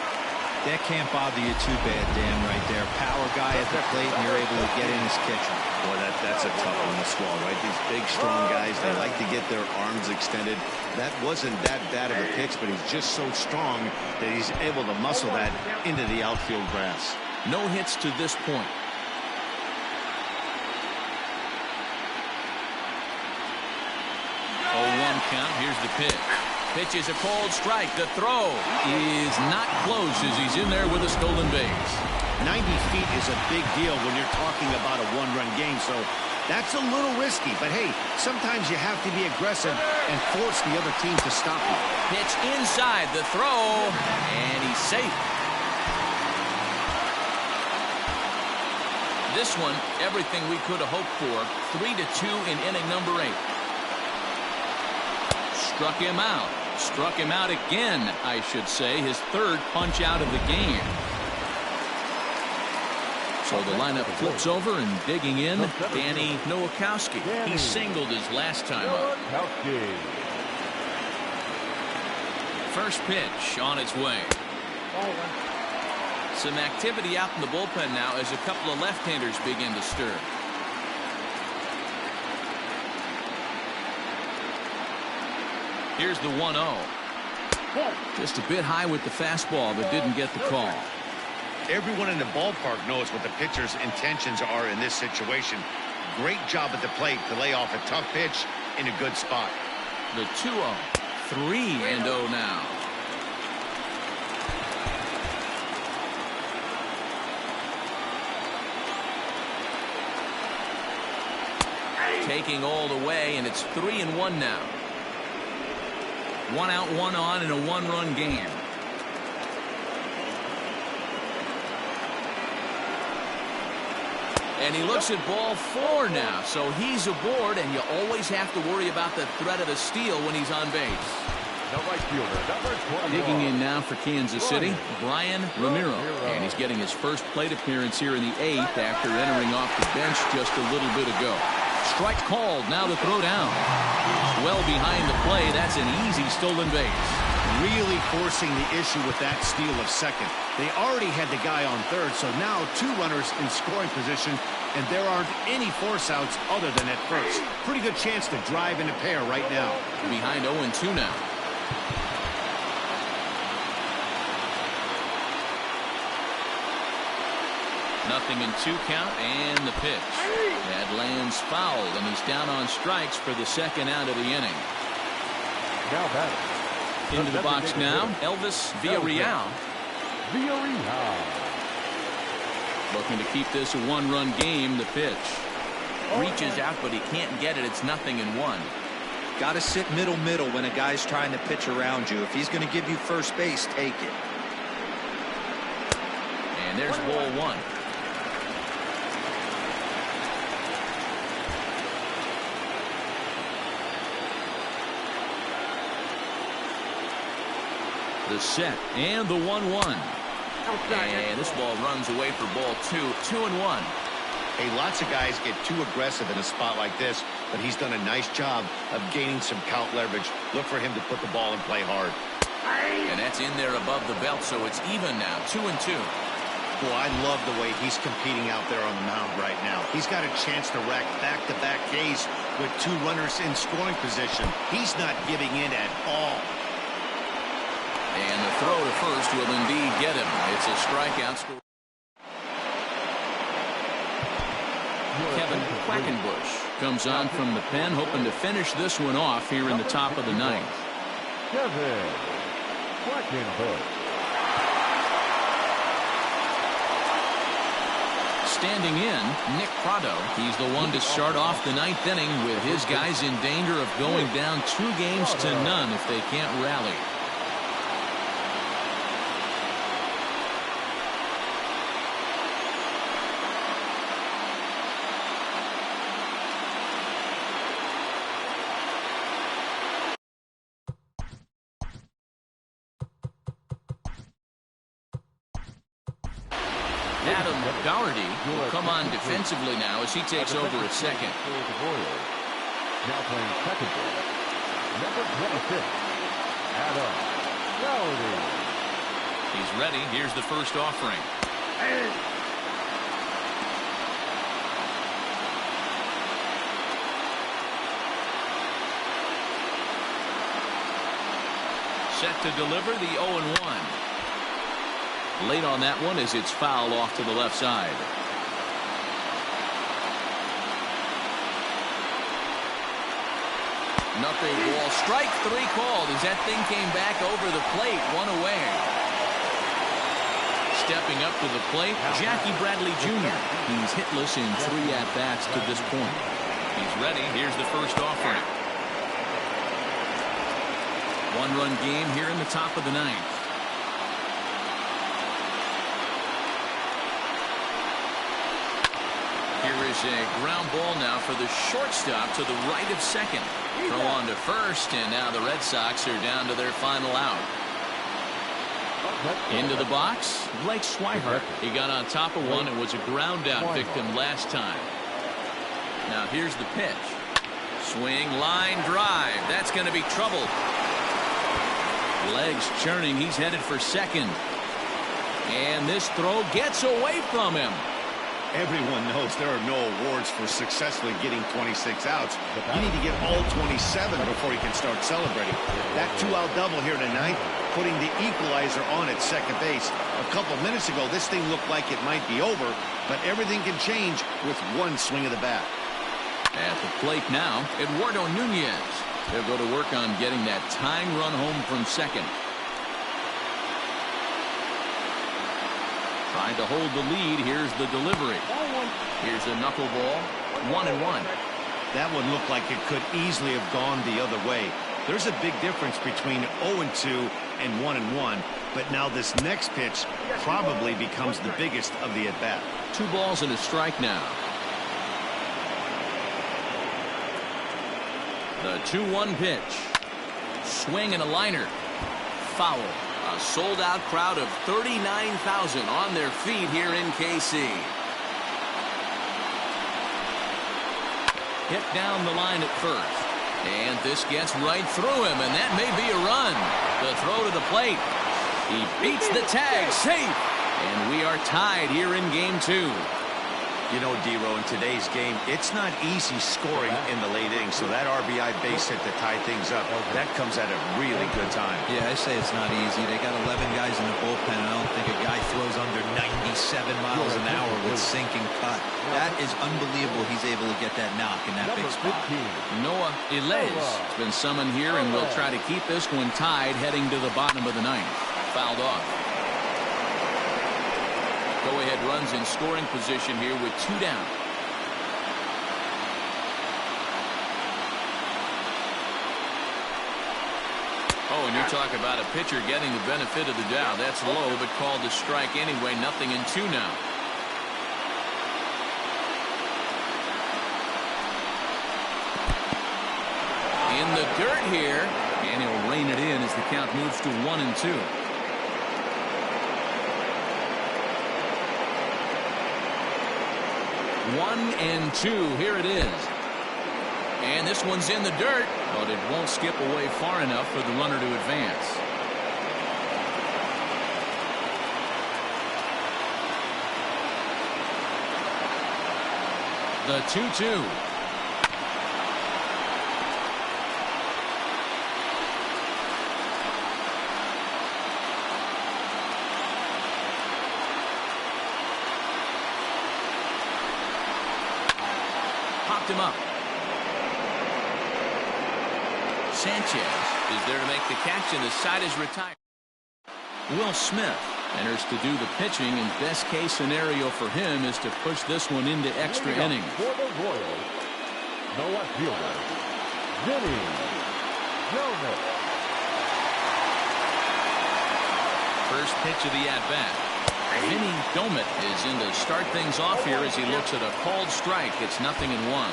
That can't bother you too bad, Dan, right there. Power guy at the plate, and you're able to get in his kitchen. Boy, that's a tough one to swallow, right? These big, strong guys, they like to get their arms extended. That wasn't that bad of a pitch, but he's just so strong that he's able to muscle that into the outfield grass. No hits to this point. Oh, 1 count. Here's the pitch. Pitch is a cold strike. The throw is not close as he's in there with a stolen base. 90 feet is a big deal when you're talking about a one-run game, so that's a little risky. But, hey, sometimes you have to be aggressive and force the other team to stop you. Pitch inside the throw, and he's safe. This one, everything we could have hoped for. 3-2 in inning number 8. Struck him out. Struck him out again, I should say. His third punch out of the game. So the lineup flips over and digging in, Danny Nowakowski. He singled his last time up. First pitch on its way. Some activity out in the bullpen now as a couple of left-handers begin to stir. Here's the 1-0. Just a bit high with the fastball, but didn't get the call. Everyone in the ballpark knows what the pitcher's intentions are in this situation. Great job at the plate to lay off a tough pitch in a good spot. The 2-0. 3-0 now. Taking all the way, and it's 3-1 now. 1 out, 1 on in a 1-run game. And he looks at ball 4 now, so he's aboard, and you always have to worry about the threat of a steal when he's on base. The right fielder, number 21. Digging in now for Kansas City, Brian Ramiro. And he's getting his first plate appearance here in the 8th after entering off the bench just a little bit ago. Strike called, now the throw down. Well behind the play, that's an easy stolen base. Really forcing the issue with that steal of second. They already had the guy on third, so now 2 runners in scoring position, and there aren't any force outs other than at first. Pretty good chance to drive in a pair right now. Behind 0-2 now. Nothing in 2 count, and the pitch. That lands foul, and he's down on strikes for the second out of the inning. Now batting. Into the box now, Elvis Villarreal. Looking to keep this a 1-run game. The pitch. Reaches out, but he can't get it. It's 0-1. Got to sit middle when a guy's trying to pitch around you. If he's going to give you first base, take it. And there's ball 1. The set and the 1-1. And this ball runs away for ball 2, 2-1. Hey, lots of guys get too aggressive in a spot like this, but he's done a nice job of gaining some count leverage. Look for him to put the ball and play hard. And that's in there above the belt, so it's even now, 2-2. Boy, I love the way he's competing out there on the mound right now. He's got a chance to rack back-to-back Ks with 2 runners in scoring position. He's not giving in at all. And the throw to first will indeed get him. It's a strikeout score. Kevin Quackenbush comes on from the pen, hoping to finish this one off here in the top of the ninth. Kevin Quackenbush. Standing in, Nick Prado. He's the one to start off the ninth inning with his guys in danger of going down 2 games to none if they can't rally. Adam Doherty will come on defensively now as he takes over at second. Now playing second base, number 26, Adam Doherty. He's ready. Here's the first offering. Set to deliver the 0-1. Late on that one as it's foul off to the left side. Nothing ball. Strike 3 called as that thing came back over the plate. 1 away. Stepping up to the plate, Jackie Bradley Jr. He's hitless in 3 at-bats to this point. He's ready. Here's the first offering. 1-run game here in the top of the ninth. Here is a ground ball now for the shortstop to the right of second. Throw on to first, and now the Red Sox are down to their final out. Into the box, Blake Swihart. He got on top of one and was a ground out victim last time. Now here's the pitch. Swing, line drive. That's going to be trouble. Legs churning. He's headed for second. And this throw gets away from him. Everyone knows there are no awards for successfully getting 26 outs. You need to get all 27 before you can start celebrating. That 2-out double here in the ninth, putting the equalizer on at second base. A couple minutes ago, this thing looked like it might be over, but everything can change with one swing of the bat. At the plate now, Eduardo Nunez. They'll go to work on getting that tying run home from second. Trying to hold the lead. Here's the delivery. Here's a knuckleball. 1-1. That one looked like it could easily have gone the other way. There's a big difference between 0-2 and 1-1, but now this next pitch probably becomes the biggest of the at-bat. 2 balls and a strike now. The 2-1 pitch. Swing and a liner. Foul. A sold-out crowd of 39,000 on their feet here in KC. Hit down the line at first. And this gets right through him, and that may be a run. The throw to the plate. He beats the tag. Safe. And we are tied here in game 2. You know, D-Row, in today's game, it's not easy scoring in the late innings, so that RBI base hit to tie things up, that comes at a really good time. Yeah, I say it's not easy. They got 11 guys in the bullpen, and I don't think a guy throws under 97 miles an hour with sinking cut. That is unbelievable. He's able to get that knock in that big spot. Noah Ilez has been summoned here and will try to keep this one tied heading to the bottom of the ninth. Fouled off. Go-ahead runs in scoring position here with 2 down. Oh, and you talk about a pitcher getting the benefit of the doubt. That's low, but called a strike anyway. 0-2 now. In the dirt here, and he'll rein it in as the count moves to 1-2. 1-2. Here it is. And this one's in the dirt, but it won't skip away far enough for the runner to advance. The 2-2. Popped him up. Sanchez is there to make the catch, and the side is retired. Will Smith enters to do the pitching, and best case scenario for him is to push this one into extra innings. For the Royals, the left fielder, Jonas. First pitch of the at-bat. Vinny Domet is in to start things off here as he looks at a called strike. It's 0-1.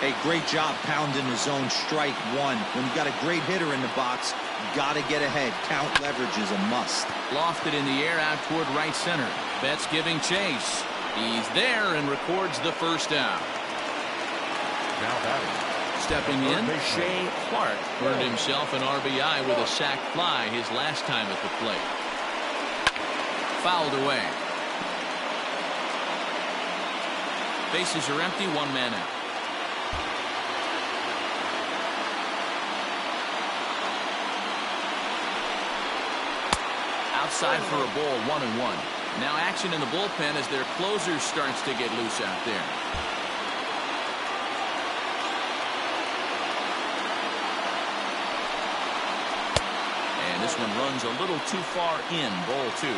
Hey, great job pounding the zone. Strike one. When you got a great hitter in the box, got to get ahead. Count leverage is a must. Lofted in the air out toward right center. Betts giving chase. He's there and records the first out. Now batting. Stepping in, Shea Clark earned himself an RBI with a sac fly his last time at the plate. Fouled away. Bases are empty, one man out. Outside for a ball, 1-1. Now action in the bullpen as their closer starts to get loose out there. And this one runs a little too far in, ball 2.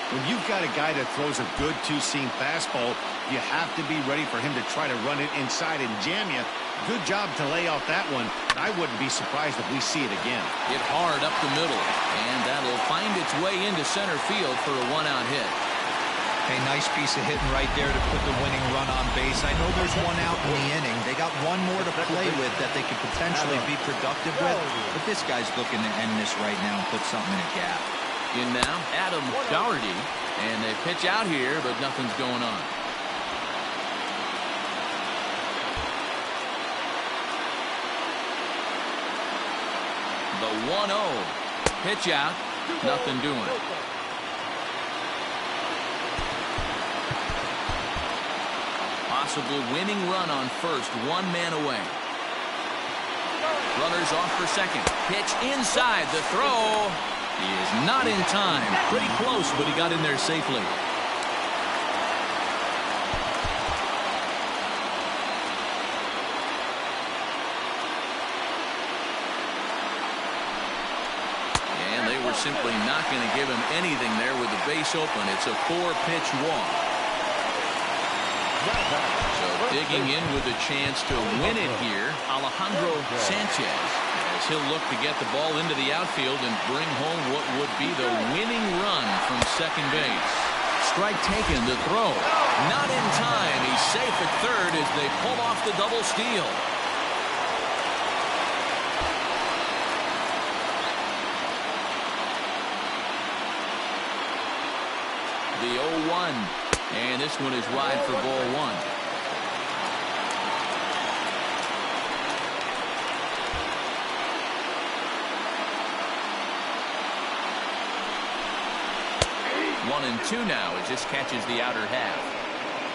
When you've got a guy that throws a good two-seam fastball, you have to be ready for him to try to run it inside and jam you. Good job to lay off that one. I wouldn't be surprised if we see it again. Hit hard up the middle, and that'll find its way into center field for a one-out hit. Hey, nice piece of hitting right there to put the winning run on base. I know there's one out in the inning. They got one more to play with that they could potentially be productive with, but this guy's looking to end this right now and put something in a gap. In now, Adam Doherty, and they pitch out here, but nothing's going on. The 1-0. Pitch out, nothing doing. Possible winning run on first, one man away. Runners off for second. Pitch inside, the throw. He is not in time. Pretty close, but he got in there safely. And they were simply not going to give him anything there with the base open. It's a 4-pitch walk. So digging in with a chance to win it here, Alejandro Sanchez, as he'll look to get the ball into the outfield and bring home what would be the winning run from second base. Strike taken, the throw. Not in time. He's safe at third as they pull off the double steal. The 0-1. And this one is wide for ball 1. One and two now as this catches the outer half.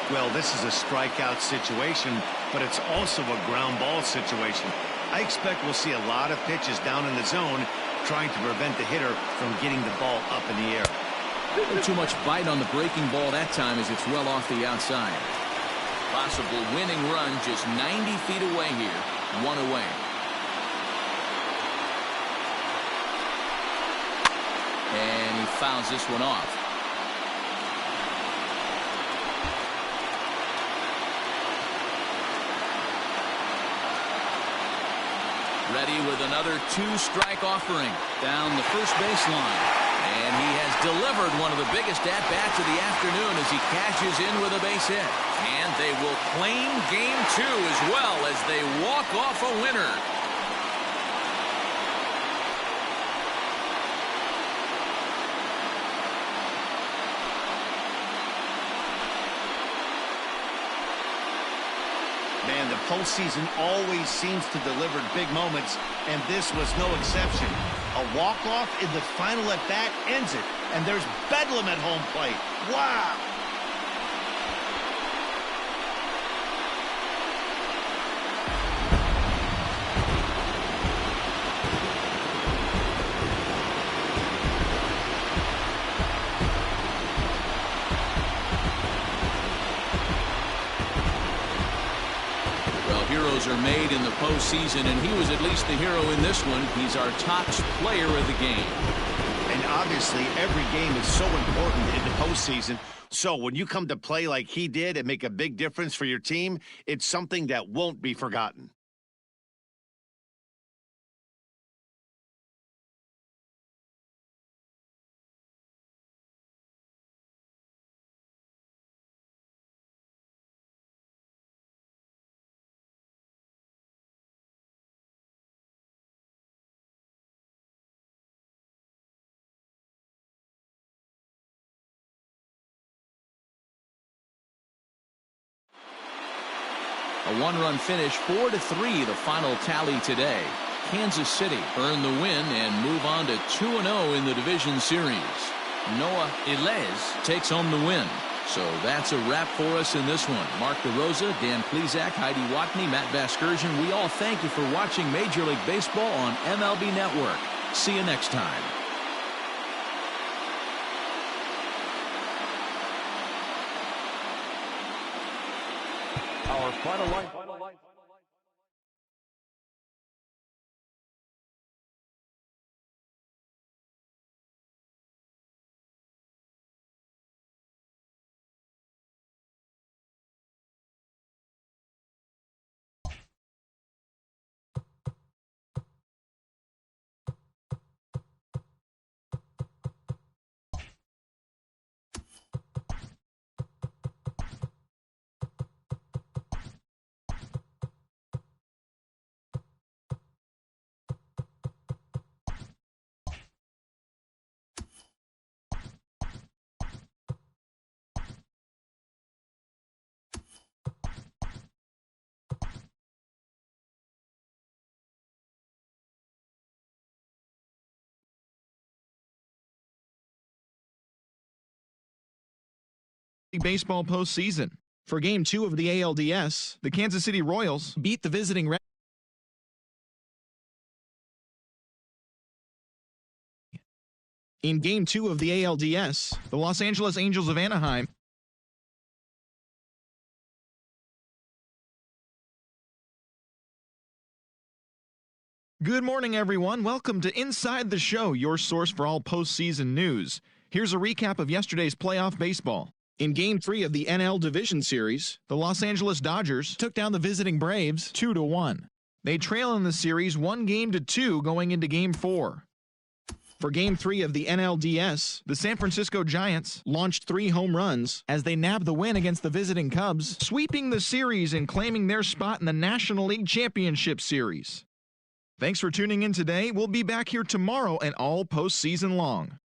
Well, this is a strikeout situation, but it's also a ground ball situation. I expect we'll see a lot of pitches down in the zone trying to prevent the hitter from getting the ball up in the air. A little too much bite on the breaking ball that time as it's well off the outside. Possible winning run just 90 feet away here. One away. And he fouls this one off. Ready with another two-strike offering down the first baseline. And he has delivered one of the biggest at-bats of the afternoon as he cashes in with a base hit. And they will claim game 2 as well as they walk off a winner. Man, the postseason always seems to deliver big moments, and this was no exception. A walk-off in the final at-bat ends it, and there's bedlam at home plate. Wow! Heroes are made in the postseason, and he was at least the hero in this one. He's our top player of the game. And obviously, every game is so important in the postseason. So when you come to play like he did and make a big difference for your team, it's something that won't be forgotten. A one-run finish, 4-3, the final tally today. Kansas City earn the win and move on to 2-0 in the division series. Noah Elez takes home the win. So that's a wrap for us in this one. Mark DeRosa, Dan Plezak, Heidi Watney, Matt Vasgersian, we all thank you for watching Major League Baseball on MLB Network. See you next time. Our final line. Baseball postseason. For Game 2 of the ALDS, the Kansas City Royals beat the visiting Red. In Game 2 of the ALDS, the Los Angeles Angels of Anaheim Good morning, everyone. Welcome to Inside the Show, your source for all postseason news. Here's a recap of yesterday's playoff baseball. In Game 3 of the NL Division Series, the Los Angeles Dodgers took down the visiting Braves 2-1. They trail in the series 1-2 going into Game 4. For Game 3 of the NLDS, the San Francisco Giants launched 3 home runs as they nabbed the win against the visiting Cubs, sweeping the series and claiming their spot in the National League Championship Series. Thanks for tuning in today. We'll be back here tomorrow and all postseason long.